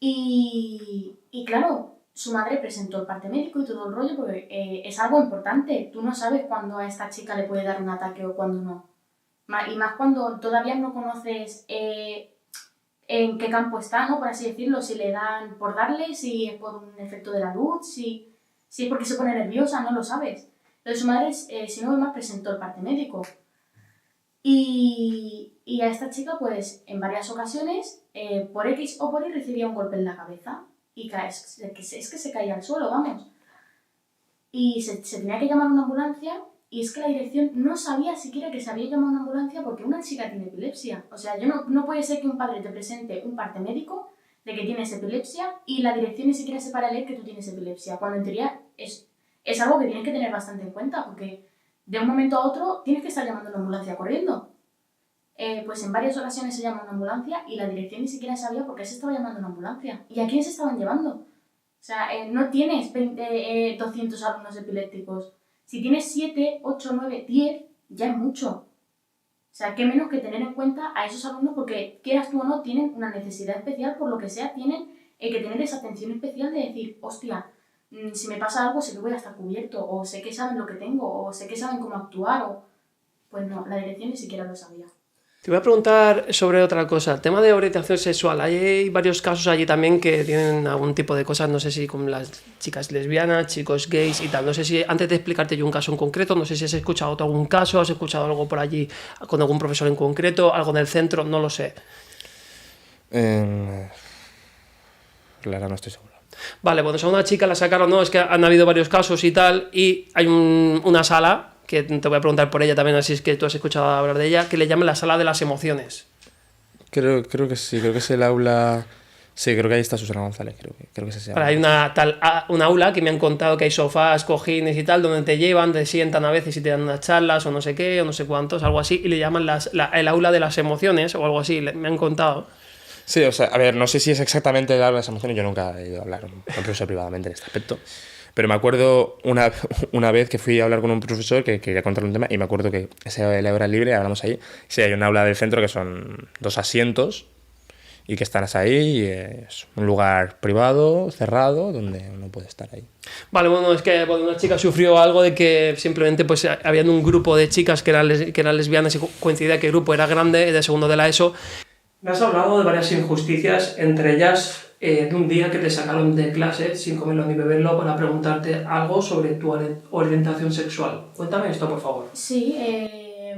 Y claro, su madre presentó el parte médico y todo el rollo porque es algo importante. Tú no sabes cuándo a esta chica le puede dar un ataque o cuándo no. Y más cuando todavía no conoces en qué campo está, ¿no? Por así decirlo, si le dan por darle, si es por un efecto de la luz, si es porque se pone nerviosa, no lo sabes. Entonces su madre, si no más, presentó el parte médico. Y a esta chica, pues, en varias ocasiones, por X o por Y recibía un golpe en la cabeza. Y es que se caía al suelo, vamos. Y se tenía que llamar a una ambulancia y es que la dirección no sabía siquiera que se había llamado a una ambulancia porque una chica tiene epilepsia. O sea, no puede ser que un padre te presente un parte médico de que tienes epilepsia y la dirección ni siquiera se para leer que tú tienes epilepsia, cuando en teoría es algo que tienes que tener bastante en cuenta porque de un momento a otro tienes que estar llamando a una ambulancia corriendo. Pues en varias ocasiones se llama a una ambulancia y la dirección ni siquiera sabía por qué se estaba llamando a una ambulancia. ¿Y a quién se estaban llevando? O sea, no tienes 200 alumnos epilépticos. Si tienes 7, 8, 9, 10, ya es mucho. O sea, qué menos que tener en cuenta a esos alumnos porque, quieras tú o no, tienen una necesidad especial, por lo que sea, tienen que tener esa atención especial de decir, hostia, si me pasa algo sé que voy a estar cubierto, o sé que saben lo que tengo, o sé que saben cómo actuar, o... Pues no, la dirección ni siquiera lo sabía. Te voy a preguntar sobre otra cosa, el tema de orientación sexual. Hay varios casos allí también que tienen algún tipo de cosas, no sé si con las chicas lesbianas, chicos gays y tal. No sé si, antes de explicarte yo un caso en concreto, no sé si has escuchado algún caso, has escuchado algo por allí con algún profesor en concreto, algo del centro, no lo sé. Claro, no estoy seguro. Vale, pues a una chica la sacaron, no, es que han habido varios casos y tal, y hay una sala, que te voy a preguntar por ella también, así es que tú has escuchado hablar de ella, que le llaman la sala de las emociones. Creo que sí, creo que es el aula... Sí, creo que ahí está Susana González, creo que se llama. Hay un aula que me han contado que hay sofás, cojines y tal, donde te llevan, te sientan a veces y te dan unas charlas o no sé qué, o no sé cuántos, algo así, y le llaman el aula de las emociones o algo así, me han contado. Sí, o sea, a ver, no sé si es exactamente el aula de las emociones, yo nunca he ido a hablar con un profesor privadamente en este aspecto. Pero me acuerdo una vez que fui a hablar con un profesor que quería contarle un tema y me acuerdo que esa hora libre, hablamos ahí, sí, hay un aula del centro que son 2 asientos y que estás ahí y es un lugar privado, cerrado, donde uno puede estar ahí. Vale, bueno, es que una chica sufrió algo de que simplemente pues habían un grupo de chicas que eran lesbianas y coincidía que el grupo era grande, de segundo de la ESO. Me has hablado de varias injusticias, entre ellas de un día que te sacaron de clase sin comerlo ni beberlo para preguntarte algo sobre tu orientación sexual. Cuéntame esto, por favor. Sí,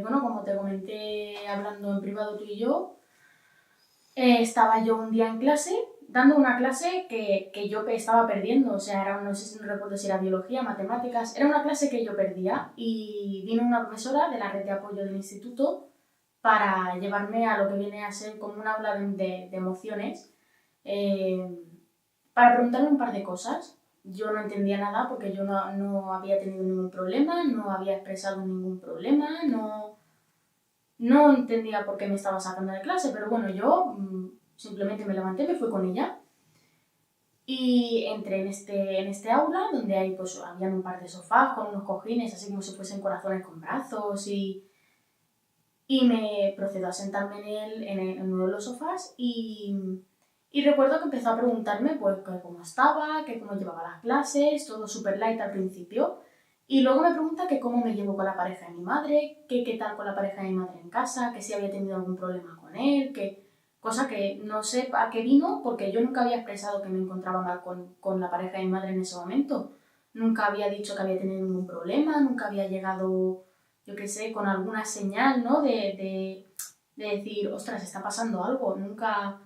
bueno, como te comenté hablando en privado tú y yo, estaba yo un día en clase, dando una clase que yo estaba perdiendo, o sea, no recuerdo si era biología, matemáticas, era una clase que yo perdía y vino una profesora de la red de apoyo del instituto para llevarme a lo que viene a ser como un aula de emociones, para preguntarme un par de cosas. Yo no entendía nada porque yo no había tenido ningún problema, no había expresado ningún problema, no entendía por qué me estaba sacando de clase, pero bueno, yo simplemente me levanté, me fui con ella y entré en este aula donde habían un par de sofás con unos cojines, así como si fuesen corazones con brazos y me procedo a sentarme en uno de los sofás y Y recuerdo que empezó a preguntarme pues que cómo estaba, que cómo llevaba las clases, todo súper light al principio. Y luego me pregunta que cómo me llevo con la pareja de mi madre, que qué tal con la pareja de mi madre en casa, que si había tenido algún problema con él, que... Cosa que no sé a qué vino porque yo nunca había expresado que me encontraba mal con la pareja de mi madre en ese momento. Nunca había dicho que había tenido ningún problema, nunca había llegado, yo qué sé, con alguna señal, ¿no? De decir, ostras, está pasando algo, nunca...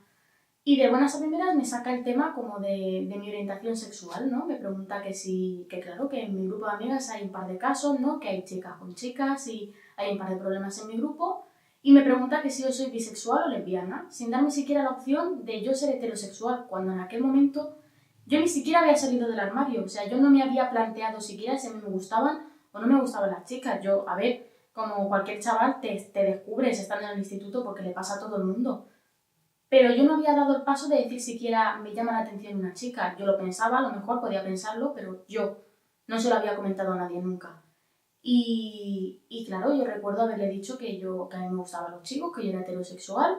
Y de buenas a primeras me saca el tema como de mi orientación sexual, ¿no? Me pregunta que sí, que claro, que en mi grupo de amigas hay un par de casos, ¿no? Que hay chicas con chicas y hay un par de problemas en mi grupo. Y me pregunta que si yo soy bisexual o lesbiana, sin darme siquiera la opción de yo ser heterosexual, cuando en aquel momento yo ni siquiera había salido del armario. O sea, yo no me había planteado siquiera si a mí me gustaban o no me gustaban las chicas. Yo, a ver, como cualquier chaval, te descubres estando en el instituto porque le pasa a todo el mundo. Pero yo no había dado el paso de decir siquiera me llama la atención una chica. Yo lo pensaba, a lo mejor podía pensarlo, pero yo no se lo había comentado a nadie nunca. Y claro, yo recuerdo haberle dicho que a mí me gustaban los chicos, que yo era heterosexual.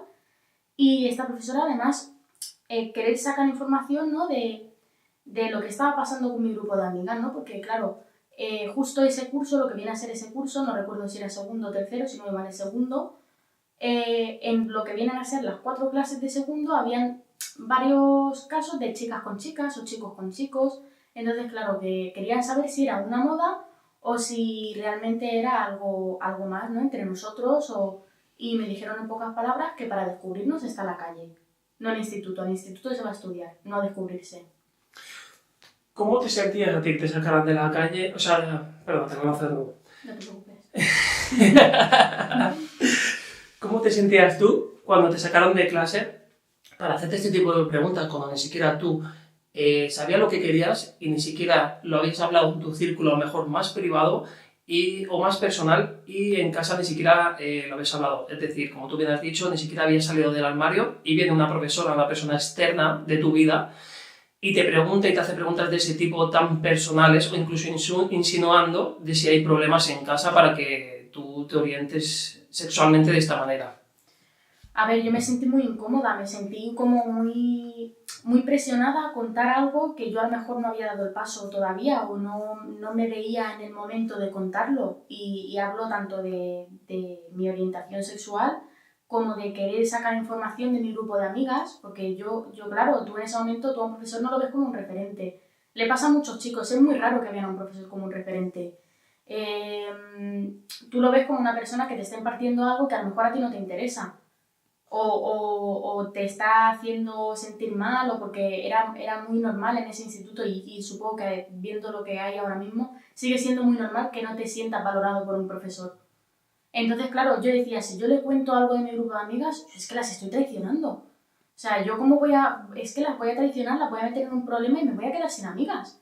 Y esta profesora además querer sacar información, ¿no? de lo que estaba pasando con mi grupo de amigas, ¿no? Porque claro, justo ese curso, lo que viene a ser ese curso, no recuerdo si era segundo o tercero, si no me vale segundo, en lo que vienen a ser las 4 clases de segundo habían varios casos de chicas con chicas o chicos con chicos. Entonces, claro, que querían saber si era una moda o si realmente era algo más, ¿no? Entre nosotros. Y me dijeron en pocas palabras que para descubrirnos está la calle, no el instituto. Al instituto se va a estudiar, no a descubrirse. ¿Cómo te sentías a ti que te sacaran de la calle? O sea, perdón, tengo que hacerlo. No te preocupes. ¿Cómo te sentías tú cuando te sacaron de clase para hacerte este tipo de preguntas cuando ni siquiera tú sabías lo que querías y ni siquiera lo habías hablado en tu círculo, a lo mejor más privado o más personal, y en casa ni siquiera lo habías hablado? Es decir, como tú bien has dicho, ni siquiera habías salido del armario y viene una profesora, una persona externa de tu vida y te pregunta y te hace preguntas de ese tipo tan personales o incluso insinuando de si hay problemas en casa para que tú te orientes sexualmente de esta manera. A ver, yo me sentí muy incómoda, me sentí como muy presionada a contar algo que yo a lo mejor no había dado el paso todavía o no me veía en el momento de contarlo. Y hablo tanto de mi orientación sexual como de querer sacar información de mi grupo de amigas, porque yo claro, tú en ese momento, tú a un profesor no lo ves como un referente. Le pasa a muchos chicos, es muy raro que vean a un profesor como un referente. Tú lo ves como una persona que te está impartiendo algo que a lo mejor a ti no te interesa. O te está haciendo sentir mal, o porque era muy normal en ese instituto y supongo que viendo lo que hay ahora mismo, sigue siendo muy normal que no te sientas valorado por un profesor. Entonces, claro, yo decía, si yo le cuento algo de mi grupo de amigas, es que las estoy traicionando. O sea, yo es que las voy a traicionar, las voy a meter en un problema y me voy a quedar sin amigas.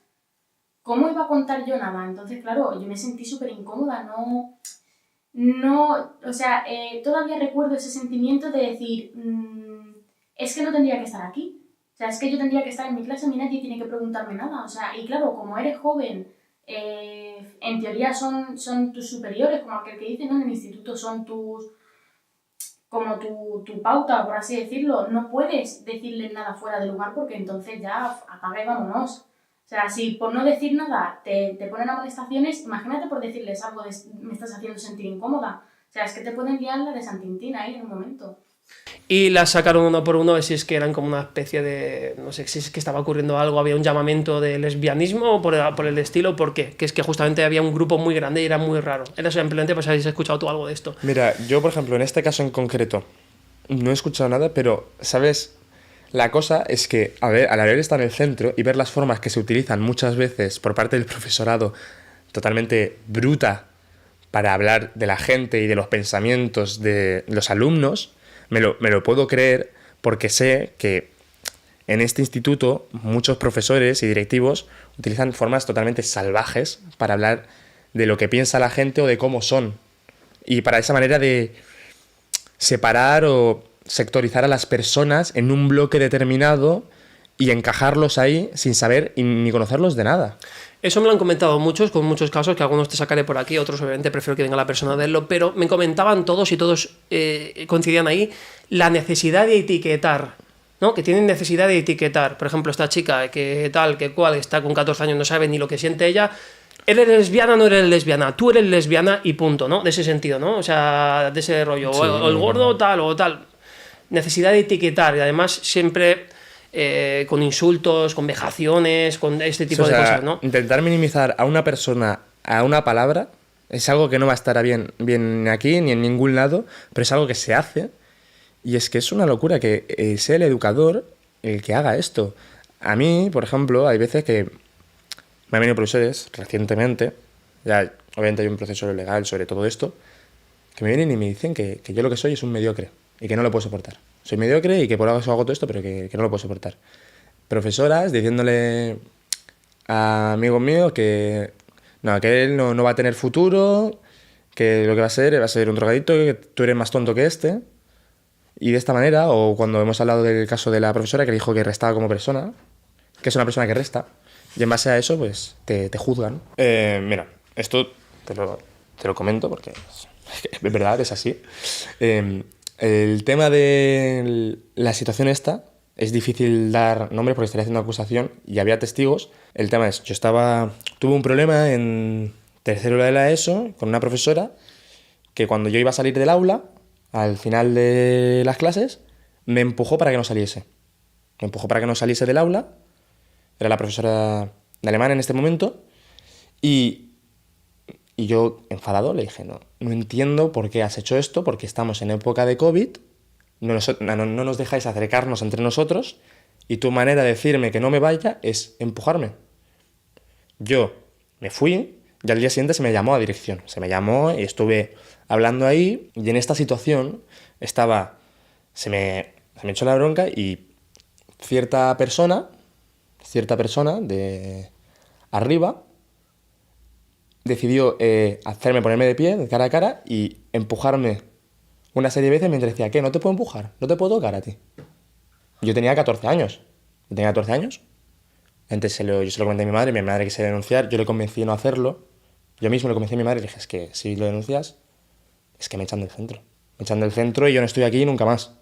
¿Cómo iba a contar yo nada? Entonces, claro, yo me sentí súper incómoda, o sea, todavía recuerdo ese sentimiento de decir, es que no tendría que estar aquí. O sea, es que yo tendría que estar en mi clase, a mí nadie tiene que preguntarme nada. O sea, y claro, como eres joven, en teoría son tus superiores, como aquel que dice, ¿no? En el instituto son como tu pauta, por así decirlo. No puedes decirles nada fuera de lugar porque entonces ya apaga y vámonos. O sea, si por no decir nada te ponen amonestaciones, imagínate por decirles algo de me estás haciendo sentir incómoda. O sea, es que te pueden liar la de Santintín ahí en un momento. Y las sacaron uno por uno a ver si es que eran como una especie de... No sé si es que estaba ocurriendo algo, había un llamamiento de lesbianismo o por el estilo. ¿Por qué? Que es que justamente había un grupo muy grande y era muy raro. Era simplemente pues habéis escuchado tú algo de esto. Mira, yo por ejemplo en este caso en concreto no he escuchado nada, pero ¿sabes? La cosa es que al haber estado en el centro y ver las formas que se utilizan muchas veces por parte del profesorado totalmente bruta para hablar de la gente y de los pensamientos de los alumnos, me lo puedo creer porque sé que en este instituto muchos profesores y directivos utilizan formas totalmente salvajes para hablar de lo que piensa la gente o de cómo son. Y para esa manera de separar o sectorizar a las personas en un bloque determinado y encajarlos ahí sin saber ni conocerlos de nada. Eso me lo han comentado muchos, con muchos casos, que algunos te sacaré por aquí, otros obviamente prefiero que venga la persona a verlo, pero me comentaban todos y todos coincidían ahí la necesidad de etiquetar, ¿no? Que tienen necesidad de etiquetar. Por ejemplo, esta chica que tal, que cual, está con 14 años, no sabe ni lo que siente ella. ¿Eres lesbiana o no eres lesbiana? Tú eres lesbiana y punto, ¿no? De ese sentido, ¿no? O sea, de ese rollo. Sí, o el gordo o tal. Necesidad de etiquetar y además siempre con insultos, con vejaciones, con este tipo O sea, de cosas, ¿no? intentar minimizar a una persona, a una palabra, es algo que no va a estar bien aquí ni en ningún lado, pero es algo que se hace. Y es que es una locura que sea el educador el que haga esto. A mí, por ejemplo, hay veces que me han venido profesores recientemente, ya obviamente hay un proceso legal sobre todo esto, que me vienen y me dicen que yo lo que soy es un mediocre y que no lo puedo soportar. Soy mediocre y que por eso hago todo esto, pero que no lo puedo soportar. Profesoras diciéndole a amigos míos que él no va a tener futuro, que lo que va a ser un drogadicto, que tú eres más tonto que este. Y de esta manera, o cuando hemos hablado del caso de la profesora que dijo que restaba como persona, que es una persona que resta, y en base a eso, pues, te juzgan. Mira, esto te lo comento porque es verdad, es así. El tema de la situación esta, es difícil dar nombres porque estaría haciendo acusación y había testigos. El tema es, tuve un problema en tercero de la ESO con una profesora que cuando yo iba a salir del aula, al final de las clases, me empujó para que no saliese. Me empujó para que no saliese del aula. Era la profesora de alemán en este momento. Y yo, enfadado, le dije, no entiendo por qué has hecho esto, porque estamos en época de COVID, no nos dejáis acercarnos entre nosotros, y tu manera de decirme que no me vaya es empujarme. Yo me fui, y al día siguiente se me llamó a dirección. Se me llamó y estuve hablando ahí, y en esta situación se me echó la bronca y cierta persona de arriba decidió ponerme de pie, de cara a cara, y empujarme una serie de veces mientras decía, ¿qué? ¿No te puedo empujar? ¿No te puedo tocar a ti? Yo tenía 14 años. Antes yo se lo comenté a mi madre quise denunciar, yo le convencí de no hacerlo. Yo mismo le convencí a mi madre y le dije, es que si lo denuncias, es que me echan del centro. Me echan del centro y yo no estoy aquí nunca más.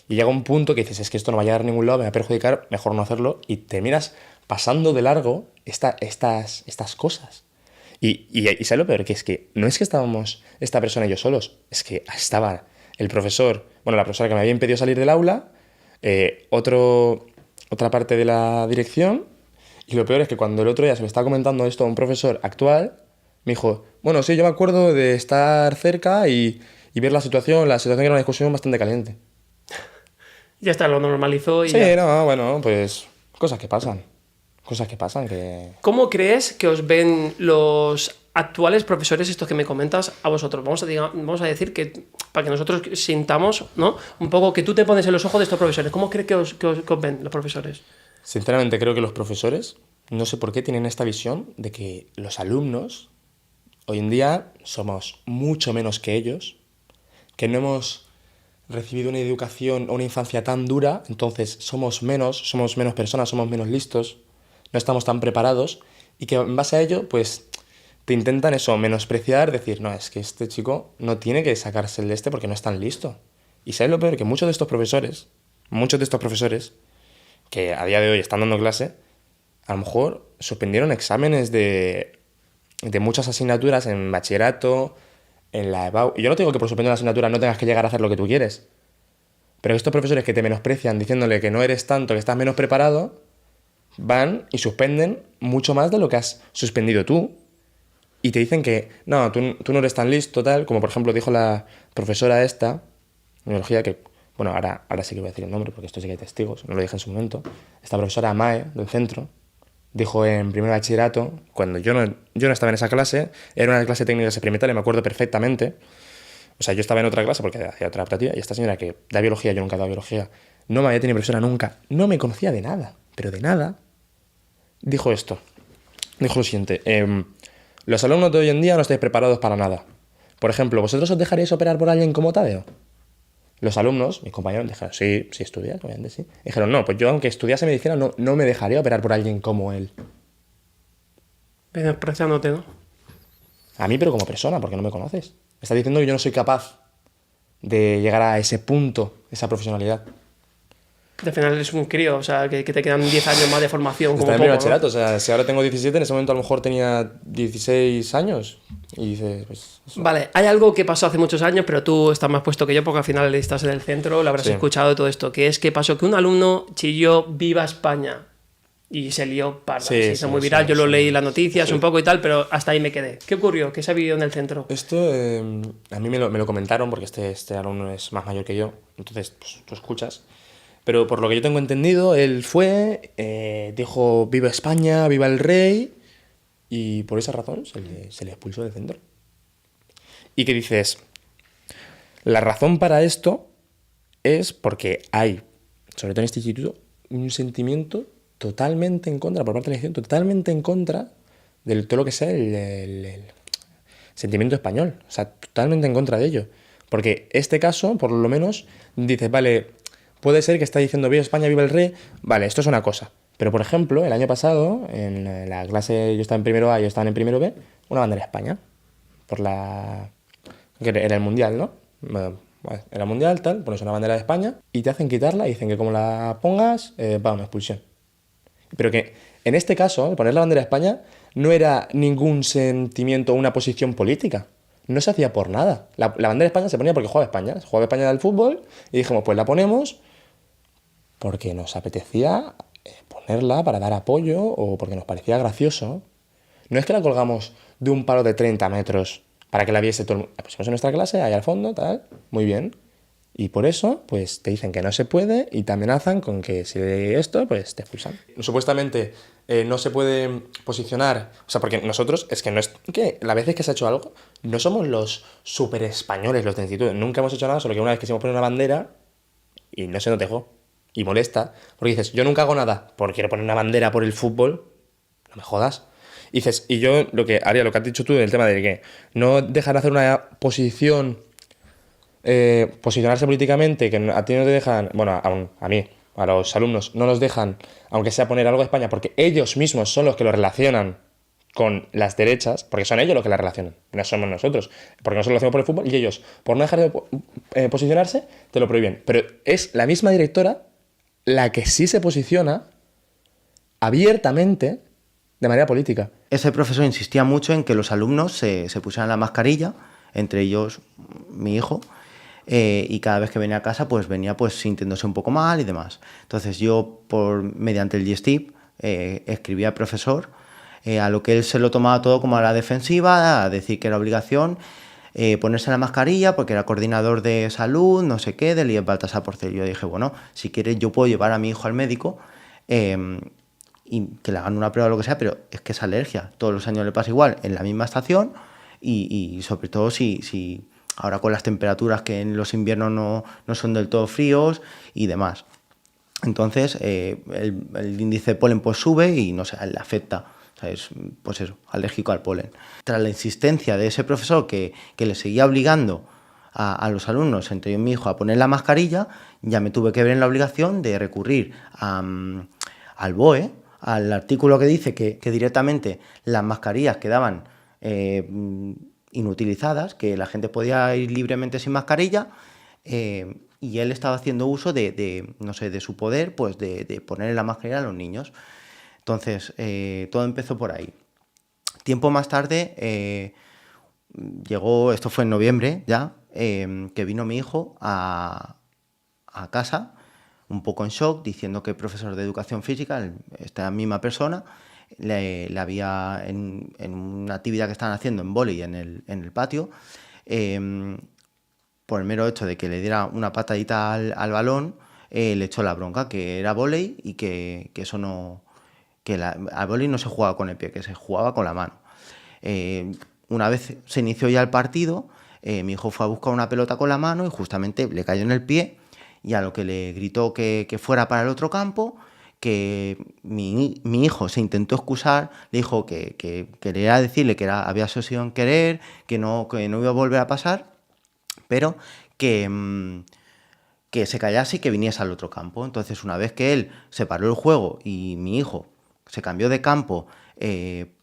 Y llega un punto que dices, es que esto no va a llegar a ningún lado, me va a perjudicar, mejor no hacerlo, y terminas pasando de largo estas cosas. Y ¿sabes lo peor? Que es que no es que estábamos esta persona y yo solos, es que estaba el profesor, la profesora que me había impedido salir del aula, otra parte de la dirección, y lo peor es que cuando el otro día se lo estaba comentando esto a un profesor actual, me dijo, bueno, sí, yo me acuerdo de estar cerca y ver la situación que era una discusión bastante caliente. Ya está, lo normalizó y sí, ya. no, bueno, pues cosas que pasan. Que... ¿Cómo crees que os ven los actuales profesores, estos que me comentas, a vosotros? Vamos a decir que, para que nosotros sintamos, ¿no? Un poco que tú te pones en los ojos de estos profesores. ¿Cómo crees que os ven los profesores? Sinceramente creo que los profesores, no sé por qué, tienen esta visión de que los alumnos, hoy en día, somos mucho menos que ellos, que no hemos recibido una educación o una infancia tan dura, entonces somos menos personas, somos menos listos, no estamos tan preparados, y que en base a ello, pues, te intentan menospreciar, decir, no, es que este chico no tiene que sacarse el de este porque no es tan listo. Y ¿sabes lo peor? Que muchos de estos profesores, que a día de hoy están dando clase, a lo mejor suspendieron exámenes de muchas asignaturas en bachillerato, en la EBAU. Y yo no te digo que por suspender una asignatura no tengas que llegar a hacer lo que tú quieres. Pero estos profesores que te menosprecian diciéndole que no eres tanto, que estás menos preparado, van y suspenden mucho más de lo que has suspendido tú. Y te dicen que, no, tú no eres tan listo, tal, como por ejemplo dijo la profesora esta, de biología, que, bueno, ahora sí que voy a decir el nombre porque esto sí que hay testigos, no lo dije en su momento. Esta profesora Mae, del centro, dijo en primer bachillerato, cuando yo no estaba en esa clase, era una clase de técnicas experimentales, me acuerdo perfectamente. O sea, yo estaba en otra clase porque hacía otra optativa, y esta señora que da biología, yo nunca he dado biología, no me había tenido profesora nunca, no me conocía de nada, pero de nada. Dijo lo siguiente, los alumnos de hoy en día no estáis preparados para nada. Por ejemplo, ¿vosotros os dejaríais operar por alguien como Tadeo? Los alumnos, mis compañeros, dijeron, sí estudias, obviamente sí. Dijeron, no, pues yo aunque estudiase medicina no me dejaría operar por alguien como él. Menospreciándote, ¿no? A mí, pero como persona, porque no me conoces. Me estás diciendo que yo no soy capaz de llegar a ese punto, esa profesionalidad. Al final eres un crío, o sea, que te quedan 10 años más de formación como Está en poco, mi ¿no? bachillerato, o sea, si ahora tengo 17, en ese momento a lo mejor tenía 16 años. Y dices, pues... eso. Vale, hay algo que pasó hace muchos años, pero tú estás más puesto que yo porque al final estás en el centro, lo habrás Sí. escuchado de todo esto, que es que pasó que un alumno chilló "Viva España" y se lió parda, Sí, se hizo sí, muy viral, sí, yo lo sí. leí en las noticias Sí. un poco y tal, pero hasta ahí me quedé. ¿Qué ocurrió? ¿Qué se ha vivido en el centro? Esto a mí me lo comentaron porque este alumno es más mayor que yo, entonces pues, tú escuchas. Pero por lo que yo tengo entendido, él fue, dijo "Viva España, viva el rey", y por esa razón se le expulsó del centro. ¿Y qué dices? La razón para esto es porque hay, sobre todo en este instituto, un sentimiento totalmente en contra, por parte de la institución, totalmente en contra de todo lo que sea el sentimiento español. O sea, totalmente en contra de ello. Porque este caso, por lo menos, dices, vale, puede ser que está diciendo "Viva España, viva el rey". Vale, esto es una cosa. Pero, por ejemplo, el año pasado, en la clase, yo estaba en primero A y ellos estaban en primero B, una bandera de España. Por la... que era el Mundial, ¿no? Bueno, era el Mundial, tal, pones una bandera de España y te hacen quitarla y dicen que como la pongas, va una expulsión. Pero que en este caso, el poner la bandera de España no era ningún sentimiento o una posición política. No se hacía por nada. La bandera de España se ponía porque jugaba España. Se jugaba España al fútbol y dijimos, pues la ponemos porque nos apetecía ponerla para dar apoyo o porque nos parecía gracioso. No es que la colgamos de un palo de 30 metros para que la viese todo el mundo. La pusimos en nuestra clase, ahí al fondo, tal, muy bien. Y por eso, pues te dicen que no se puede y te amenazan con que si esto, pues te expulsan. Supuestamente no se puede posicionar, o sea, porque nosotros, es que no es que la vez que se ha hecho algo, no somos los super españoles los del instituto. Nunca hemos hecho nada, solo que una vez quisimos poner una bandera y no se nos dejó. Y molesta, porque dices, yo nunca hago nada porque quiero poner una bandera por el fútbol, no me jodas. Y dices, y yo lo que haría, lo que has dicho tú del tema de que no dejar de hacer una posición, posicionarse políticamente, que a ti no te dejan, bueno, a mí, a los alumnos, no nos dejan, aunque sea poner algo de España, porque ellos mismos son los que lo relacionan con las derechas, porque son ellos los que la relacionan, no somos nosotros, porque nosotros lo hacemos por el fútbol y ellos, por no dejar de posicionarse, te lo prohíben. Pero es la misma directora la que sí se posiciona abiertamente de manera política. Ese profesor insistía mucho en que los alumnos se pusieran la mascarilla, entre ellos mi hijo, y cada vez que venía a casa pues venía pues sintiéndose un poco mal y demás. Entonces yo, mediante el GSTIP, escribí al profesor, a lo que él se lo tomaba todo como a la defensiva, a decir que era obligación ponerse la mascarilla porque era coordinador de salud, no sé qué, del IES Baltasar Porcel. Yo dije, bueno, si quieres yo puedo llevar a mi hijo al médico y que le hagan una prueba o lo que sea, pero es que es alergia. Todos los años le pasa igual en la misma estación y sobre todo si ahora con las temperaturas que en los inviernos no son del todo fríos y demás. Entonces el índice de polen pues sube y no sé, le afecta. O sea, es pues eso, alérgico al polen. Tras la insistencia de ese profesor que le seguía obligando a los alumnos, entre ellos mi hijo, a poner la mascarilla, ya me tuve que ver en la obligación de recurrir al BOE, al artículo que dice que directamente las mascarillas quedaban inutilizadas, que la gente podía ir libremente sin mascarilla, y él estaba haciendo uso no sé, de su poder, pues de ponerle la mascarilla a los niños. Entonces, todo empezó por ahí. Tiempo más tarde llegó, esto fue en noviembre ya, que vino mi hijo a casa, un poco en shock, diciendo que el profesor de educación física, esta misma persona, le había, en una actividad que estaban haciendo en vóley en el patio, por el mero hecho de que le diera una patadita al balón, le echó la bronca, que era vóley y que eso no... que al vóley no se jugaba con el pie, que se jugaba con la mano. Una vez se inició ya el partido, mi hijo fue a buscar una pelota con la mano y justamente le cayó en el pie y a lo que le gritó que fuera para el otro campo, que mi hijo se intentó excusar, le dijo que quería decirle que había sido en querer, que no iba a volver a pasar, pero que se callase y que viniese al otro campo. Entonces, una vez que él se paró el juego y mi hijo se cambió de campo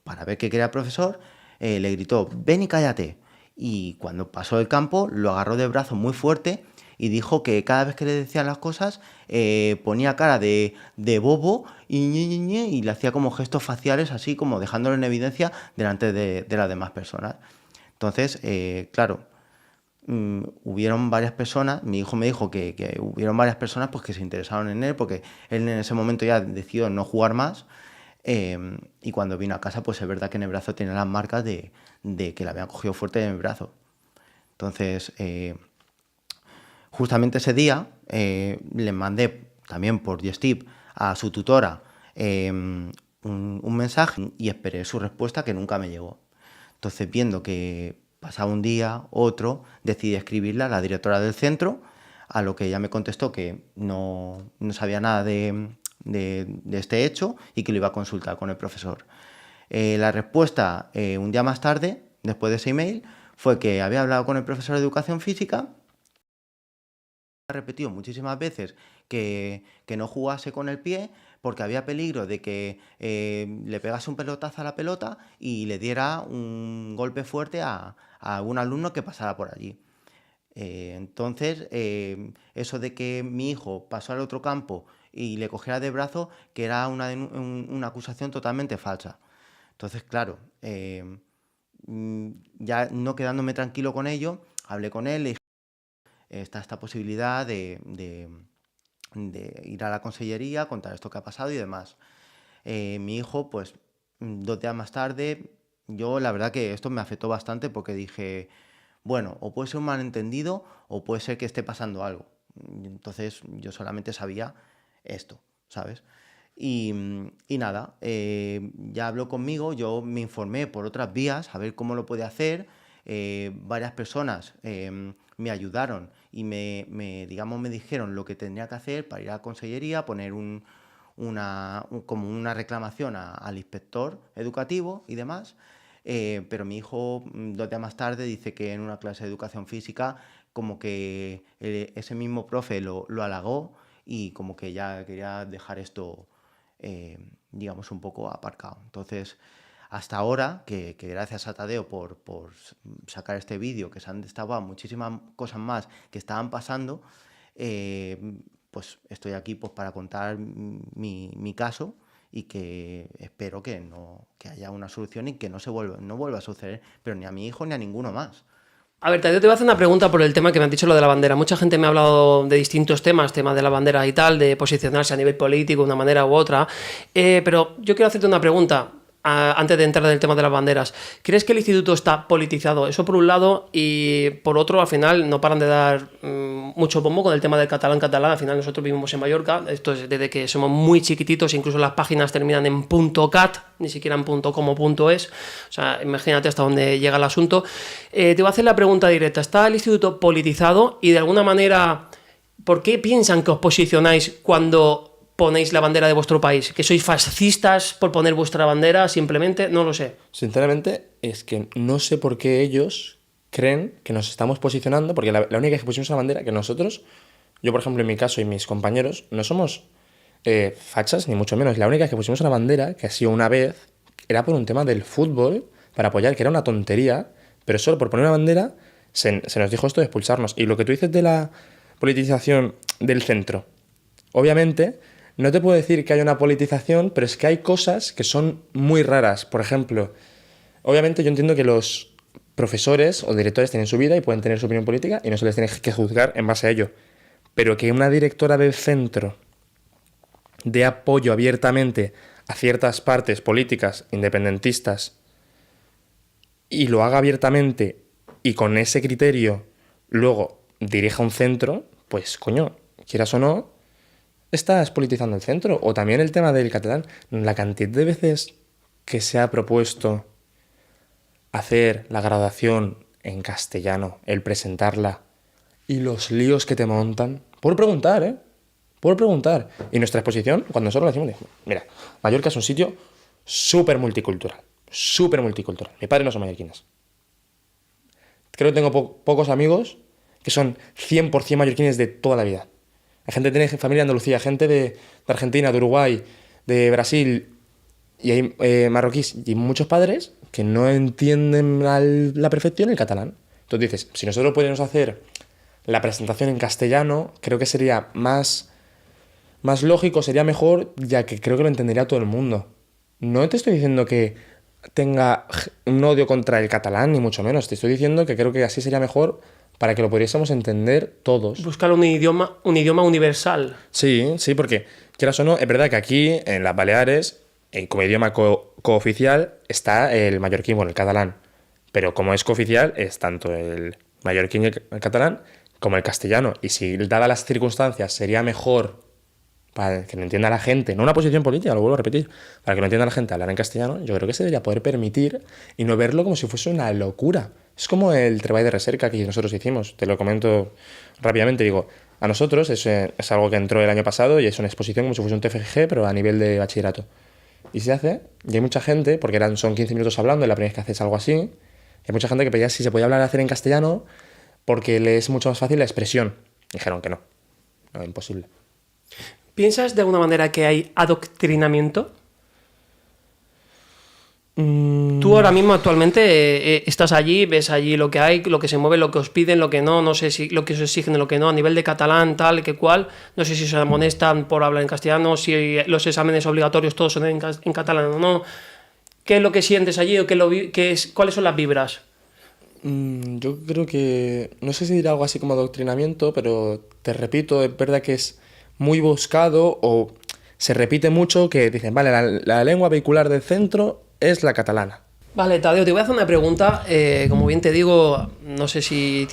para ver qué quería el profesor, le gritó, ven y cállate. Y cuando pasó el campo, lo agarró de brazo muy fuerte y dijo que cada vez que le decían las cosas ponía cara de bobo y le hacía como gestos faciales así como dejándolo en evidencia delante de las demás personas. Entonces, claro, hubieron varias personas, mi hijo me dijo que hubieron varias personas pues, que se interesaron en él porque él en ese momento ya decidió no jugar más. Y cuando vino a casa, pues es verdad que en el brazo tenía las marcas de que le habían cogido fuerte en el brazo. Entonces, justamente ese día le mandé también por Gestip a su tutora un mensaje y esperé su respuesta que nunca me llegó. Entonces, viendo que pasaba un día, otro, decidí escribirle a la directora del centro, a lo que ella me contestó que no sabía nada de este hecho y que lo iba a consultar con el profesor. La respuesta, un día más tarde, después de ese email, fue que había hablado con el profesor de educación física, ha repetido muchísimas veces que no jugase con el pie porque había peligro de que le pegase un pelotazo a la pelota y le diera un golpe fuerte a algún alumno que pasara por allí. Entonces, eso de que mi hijo pasó al otro campo y le cogiera de brazo, que era una acusación totalmente falsa. Entonces, claro, ya no quedándome tranquilo con ello, hablé con él, le dije, está esta posibilidad de ir a la consellería, contar esto que ha pasado y demás. Mi hijo, pues, 2 días más tarde, yo la verdad que esto me afectó bastante porque dije, bueno, o puede ser un malentendido o puede ser que esté pasando algo. Entonces yo solamente sabía esto, ¿sabes? Y nada, ya habló conmigo, yo me informé por otras vías a ver cómo lo podía hacer. Varias personas me ayudaron y digamos, me dijeron lo que tendría que hacer para ir a la consellería, poner como una reclamación al inspector educativo y demás. Pero mi hijo 2 días más tarde dice que en una clase de educación física como que ese mismo profe lo halagó y como que ya quería dejar esto, digamos, un poco aparcado. Entonces, hasta ahora, que gracias a Tadeo por sacar este vídeo, que se han destapado muchísimas cosas más que estaban pasando, pues estoy aquí pues, para contar mi caso y que espero que haya una solución y que no vuelva a suceder, pero ni a mi hijo ni a ninguno más. A ver, Tadeo, te voy a hacer una pregunta por el tema que me han dicho lo de la bandera. Mucha gente me ha hablado de distintos temas de la bandera y tal, de posicionarse a nivel político de una manera u otra, pero yo quiero hacerte una pregunta antes de entrar en el tema de las banderas. ¿Crees que el instituto está politizado? Eso por un lado, y por otro, al final no paran de dar mucho bombo con el tema del catalán. Al final nosotros vivimos en Mallorca, esto es desde que somos muy chiquititos, incluso las páginas terminan en .cat, ni siquiera en .com o .es, o sea, imagínate hasta dónde llega el asunto. Te voy a hacer la pregunta directa, ¿está el instituto politizado? Y de alguna manera, ¿por qué piensan que os posicionáis cuando ponéis la bandera de vuestro país? ¿Que sois fascistas por poner vuestra bandera simplemente? No lo sé. Sinceramente, es que no sé por qué ellos creen que nos estamos posicionando, porque la única vez que pusimos la bandera, que nosotros, yo por ejemplo en mi caso y mis compañeros, no somos fachas, ni mucho menos. La única vez que pusimos la bandera, que ha sido una vez, era por un tema del fútbol, para apoyar, que era una tontería, pero solo por poner una bandera se nos dijo esto de expulsarnos. Y lo que tú dices de la politización del centro, obviamente no te puedo decir que haya una politización, pero es que hay cosas que son muy raras. Por ejemplo, obviamente yo entiendo que los profesores o directores tienen su vida y pueden tener su opinión política y no se les tiene que juzgar en base a ello. Pero que una directora del centro dé apoyo abiertamente a ciertas partes políticas independentistas y lo haga abiertamente y con ese criterio luego dirija un centro, pues coño, quieras o no, estás politizando el centro. O también el tema del catalán, la cantidad de veces que se ha propuesto hacer la graduación en castellano, el presentarla y los líos que te montan, por preguntar, por preguntar. Y nuestra exposición, cuando nosotros lo decimos, mira, Mallorca es un sitio súper multicultural, súper multicultural. Mi padre no son mallorquines. Creo que tengo pocos amigos que son 100% mallorquines de toda la vida. Hay gente que tiene familia en Andalucía, gente de Argentina, de Uruguay, de Brasil, y hay marroquíes y muchos padres que no entienden a la perfección el catalán. Entonces dices, si nosotros podemos hacer la presentación en castellano creo que sería más lógico, sería mejor, ya que creo que lo entendería todo el mundo. No te estoy diciendo que tenga un odio contra el catalán, ni mucho menos. Te estoy diciendo que creo que así sería mejor para que lo pudiésemos entender todos. Buscar un idioma universal. Sí, sí, porque quieras o no, es verdad que aquí en las Baleares, como idioma cooficial, está el mallorquín, bueno, el catalán. Pero como es cooficial, es tanto el mallorquín y el catalán como el castellano. Y si, dadas las circunstancias, sería mejor para que lo entienda la gente, no una posición política, lo vuelvo a repetir, para que lo entienda la gente hablar en castellano, yo creo que se debería poder permitir y no verlo como si fuese una locura. Es como el treball de recerca que nosotros hicimos, te lo comento rápidamente, digo, a nosotros es algo que entró el año pasado y es una exposición como si fuese un TFG, pero a nivel de bachillerato. Y se hace, y hay mucha gente, porque son 15 minutos hablando, es la primera vez que haces algo así, y hay mucha gente que pedía si se podía hacer en castellano porque le es mucho más fácil la expresión. Dijeron que no, imposible. ¿Piensas de alguna manera que hay adoctrinamiento? Tú ahora mismo actualmente estás allí, ves allí lo que hay, lo que se mueve, lo que os piden, lo que no sé si lo que os exigen, lo que no, a nivel de catalán, tal, que cual, no sé si se amonestan por hablar en castellano, si los exámenes obligatorios todos son en catalán o no. ¿Qué es lo que sientes allí o cuáles son las vibras? Yo creo que, no sé si dirá algo así como adoctrinamiento, pero te repito, es verdad que es muy buscado o se repite mucho que dicen, vale, la lengua vehicular del centro es la catalana. Vale, Tadeo, te voy a hacer una pregunta. Como bien te digo, no sé si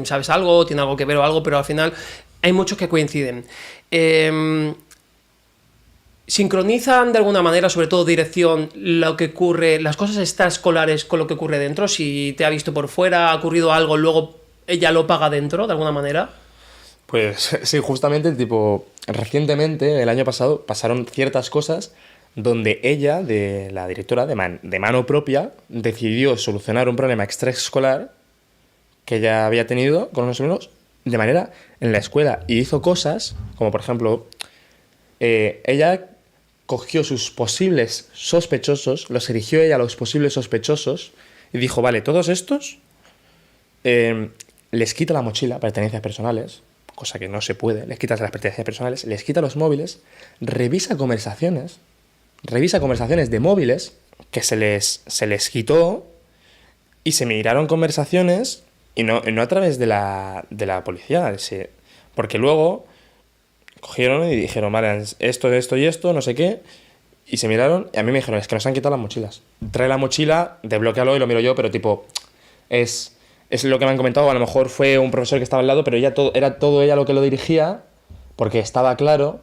sabes algo, tiene algo que ver o algo, pero al final hay muchos que coinciden. ¿Sincronizan de alguna manera, sobre todo dirección, lo que ocurre, las cosas extraescolares con lo que ocurre dentro? Si te ha visto por fuera, ha ocurrido algo, luego ella lo paga dentro, de alguna manera. Pues sí, justamente recientemente, el año pasado, pasaron ciertas cosas donde ella, la directora, de mano propia, decidió solucionar un problema extraescolar que ella había tenido con unos alumnos de manera en la escuela. Y hizo cosas, como por ejemplo, ella cogió sus posibles sospechosos, los eligió ella a los posibles sospechosos y dijo, vale, todos estos les quita la mochila, pertenencias personales, cosa que no se puede, les quitas las pertenencias personales, les quita los móviles, revisa conversaciones de móviles que se les quitó y se miraron conversaciones y no a través de la policía, porque luego cogieron y dijeron, vale, esto y esto, no sé qué, y se miraron y a mí me dijeron, es que nos han quitado las mochilas. Trae la mochila, desbloquéalo y lo miro yo, pero tipo, es lo que me han comentado, a lo mejor fue un profesor que estaba al lado, pero era todo ella lo que lo dirigía, porque estaba claro.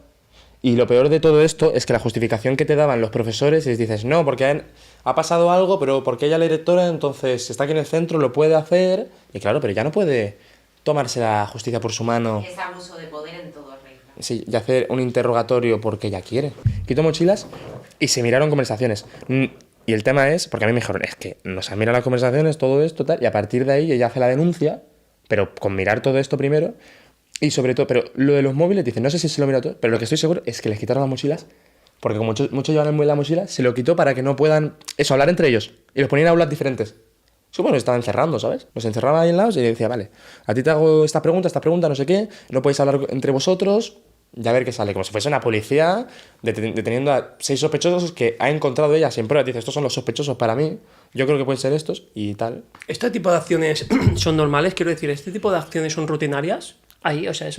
Y lo peor de todo esto es que la justificación que te daban los profesores es, dices, no, porque ha pasado algo, pero porque ella es la directora, entonces está aquí en el centro, lo puede hacer. Y claro, pero ya no puede tomarse la justicia por su mano. Es abuso de poder en todo regla. Sí, y hacer un interrogatorio porque ella quiere. Quitó mochilas y se miraron conversaciones. Y el tema es, porque a mí me dijeron, es que nos han mirado las conversaciones, todo esto, tal, y a partir de ahí ella hace la denuncia, pero con mirar todo esto primero. Y sobre todo, pero lo de los móviles, dicen, no sé si se lo mira todo, pero lo que estoy seguro es que les quitaron las mochilas, porque como muchos llevan en la mochila, se lo quitó para que no puedan, hablar entre ellos. Y los ponían a aulas diferentes. Supongo que estaban encerrando, ¿sabes? Los encerraban ahí en lados y decía, vale, a ti te hago esta pregunta, no sé qué, no podéis hablar entre vosotros, ya a ver qué sale. Como si fuese una policía deteniendo a 6 sospechosos que ha encontrado ella sin pruebas. Dice, estos son los sospechosos para mí, yo creo que pueden ser estos y tal. ¿Este tipo de acciones son normales? Quiero decir, ¿este tipo de acciones son rutinarias? Ahí, o sea, ¿es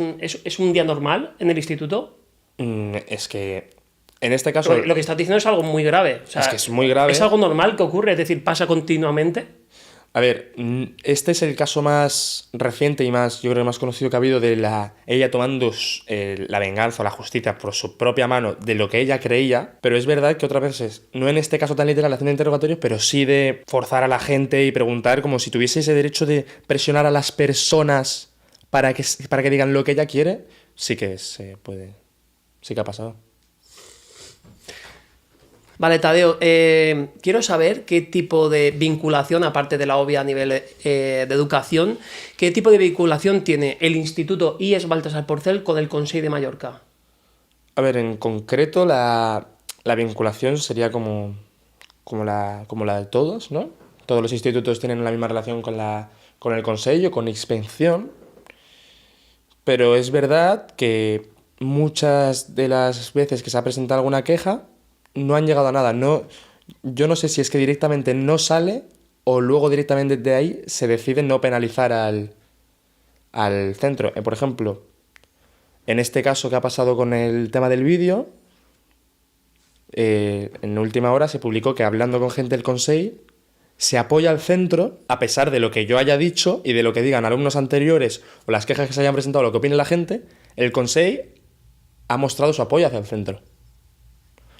un día normal en el instituto? Es que, en este caso... Lo que estás diciendo es algo muy grave. O sea, es que es muy grave. ¿Es algo normal que ocurre? Es decir, ¿pasa continuamente? A ver, este es el caso más reciente y yo creo, más conocido que ha habido de ella tomando la venganza o la justicia por su propia mano de lo que ella creía, pero es verdad que otras veces, no en este caso tan literal haciendo interrogatorios, pero sí de forzar a la gente y preguntar como si tuviese ese derecho de presionar a las personas para que digan lo que ella quiere, sí que se puede, sí que ha pasado. Vale, Tadeo, quiero saber qué tipo de vinculación, aparte de la obvia a nivel de educación, qué tipo de vinculación tiene el Instituto IES Baltasar Porcel con el Consell de Mallorca. A ver, en concreto la vinculación sería como la de todos, ¿no? Todos los institutos tienen la misma relación con el Consell o con Inspección. pero es verdad que muchas de las veces que se ha presentado alguna queja no han llegado a nada. No, yo no sé si es que directamente no sale o luego directamente de ahí se decide no penalizar al centro. Por ejemplo, en este caso que ha pasado con el tema del vídeo, en última hora se publicó que hablando con gente del Consell se apoya al centro a pesar de lo que yo haya dicho y de lo que digan alumnos anteriores o las quejas que se hayan presentado, lo que opine la gente. El Consell ha mostrado su apoyo hacia el centro.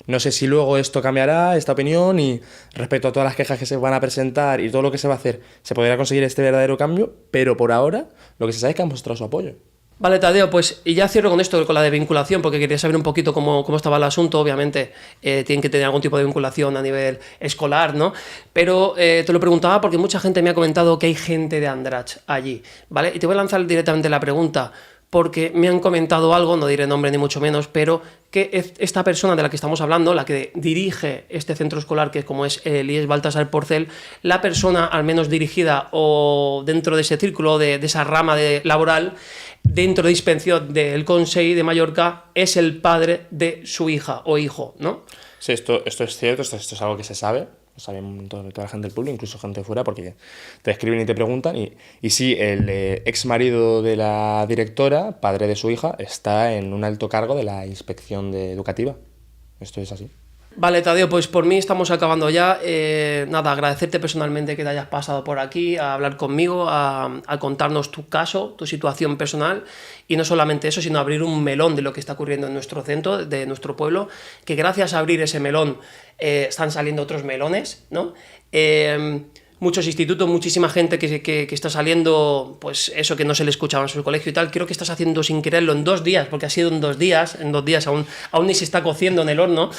No sé si luego esto cambiará, esta opinión, y respecto a todas las quejas que se van a presentar y todo lo que se va a hacer, se podrá conseguir este verdadero cambio, pero por ahora lo que se sabe es que han mostrado su apoyo. Vale, Tadeo, pues y ya cierro con esto, con la de vinculación, porque quería saber un poquito cómo estaba el asunto. Obviamente tienen que tener algún tipo de vinculación a nivel escolar, ¿no? Pero te lo preguntaba porque mucha gente me ha comentado que hay gente de Andratx allí, ¿vale? Y te voy a lanzar directamente la pregunta, porque me han comentado algo, no diré nombre ni mucho menos, pero que esta persona de la que estamos hablando, la que dirige este centro escolar, que como es el IES Baltasar Porcel, la persona al menos dirigida o dentro de ese círculo, de esa rama laboral, dentro de inspección del Consell de Mallorca, es el padre de su hija o hijo, ¿no? Sí, esto es cierto, esto es algo que se sabe. Lo saben toda la gente del pueblo, incluso gente de fuera, porque te escriben y te preguntan. Y sí, el ex marido de la directora, padre de su hija, está en un alto cargo de la inspección educativa. Esto es así. Vale, Tadeo, pues por mí estamos acabando ya. Nada, agradecerte personalmente que te hayas pasado por aquí a hablar conmigo, a contarnos tu caso, tu situación personal, y no solamente eso, sino abrir un melón de lo que está ocurriendo en nuestro centro, de nuestro pueblo, que gracias a abrir ese melón están saliendo otros melones, ¿no? Muchos institutos, muchísima gente que está saliendo, pues eso que no se le escuchaba en su colegio y tal. Creo que estás haciendo sin quererlo en 2 días, porque ha sido en 2 días, aún ni se está cociendo en el horno.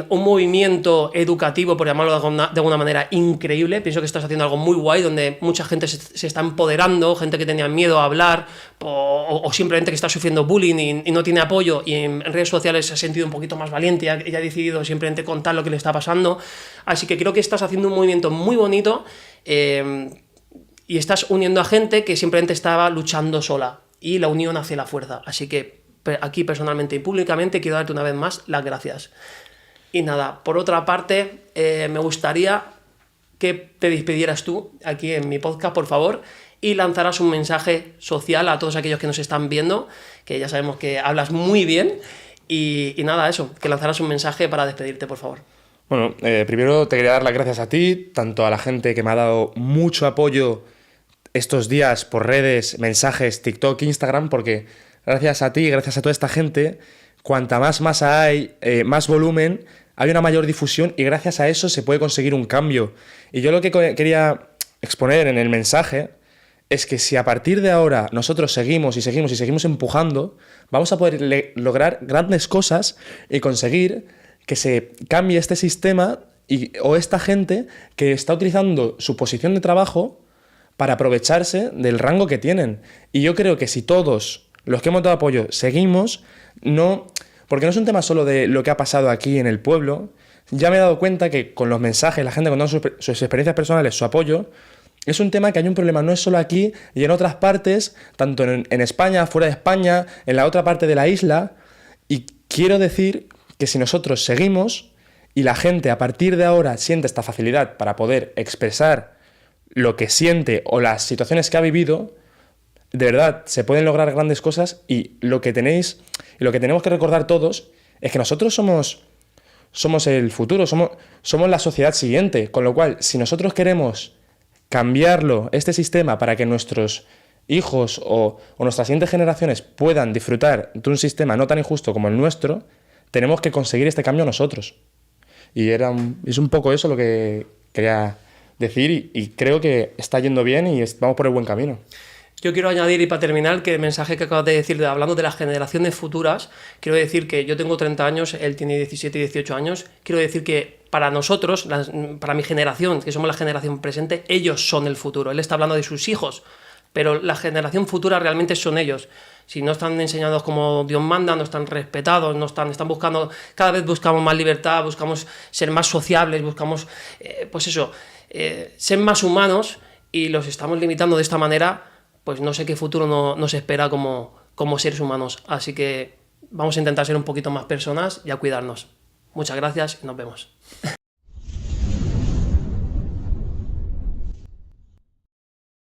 Un movimiento educativo, por llamarlo de alguna manera, increíble. Pienso que estás haciendo algo muy guay, donde mucha gente se está empoderando, gente que tenía miedo a hablar o simplemente que está sufriendo bullying y no tiene apoyo, y en redes sociales se ha sentido un poquito más valiente y ha decidido simplemente contar lo que le está pasando. Así que creo que estás haciendo un movimiento muy bonito y estás uniendo a gente que simplemente estaba luchando sola, y la unión hace la fuerza. Así que aquí personalmente y públicamente quiero darte una vez más las gracias. Y nada, por otra parte, me gustaría que te despidieras tú aquí en mi podcast, por favor, y lanzaras un mensaje social a todos aquellos que nos están viendo, que ya sabemos que hablas muy bien, y nada, eso, que lanzaras un mensaje para despedirte, por favor. Bueno, primero te quería dar las gracias a ti, tanto a la gente que me ha dado mucho apoyo estos días por redes, mensajes, TikTok, Instagram, porque gracias a ti, gracias a toda esta gente, cuanta más masa hay, más volumen, hay una mayor difusión, y gracias a eso se puede conseguir un cambio. Y yo lo que quería exponer en el mensaje es que si a partir de ahora nosotros seguimos empujando, vamos a poder lograr grandes cosas y conseguir que se cambie este sistema o esta gente que está utilizando su posición de trabajo para aprovecharse del rango que tienen. Y yo creo que si todos los que hemos dado apoyo seguimos, porque no es un tema solo de lo que ha pasado aquí en el pueblo. Ya me he dado cuenta que con los mensajes, la gente contando sus experiencias personales, su apoyo, es un tema que hay un problema no es solo aquí y en otras partes, tanto en España, fuera de España, en la otra parte de la isla. Y quiero decir que si nosotros seguimos y la gente a partir de ahora siente esta facilidad para poder expresar lo que siente o las situaciones que ha vivido, de verdad, se pueden lograr grandes cosas. Y lo que tenemos que recordar todos es que nosotros somos el futuro, somos la sociedad siguiente. Con lo cual, si nosotros queremos cambiarlo, este sistema, para que nuestros hijos o nuestras siguientes generaciones puedan disfrutar de un sistema no tan injusto como el nuestro, tenemos que conseguir este cambio nosotros. Y es un poco eso lo que quería decir, y creo que está yendo bien y vamos por el buen camino. Yo quiero añadir, y para terminar, que el mensaje que acabas de decir, hablando de las generaciones futuras, quiero decir que yo tengo 30 años, él tiene 17 y 18 años, quiero decir que para nosotros, para mi generación, que somos la generación presente, ellos son el futuro. Él está hablando de sus hijos, pero la generación futura realmente son ellos. Si no están enseñados como Dios manda, no están respetados, están buscando, cada vez buscamos más libertad, buscamos ser más sociables, buscamos, ser más humanos, y los estamos limitando de esta manera. pues no sé qué futuro nos espera como seres humanos. Así que vamos a intentar ser un poquito más personas y a cuidarnos. Muchas gracias y nos vemos.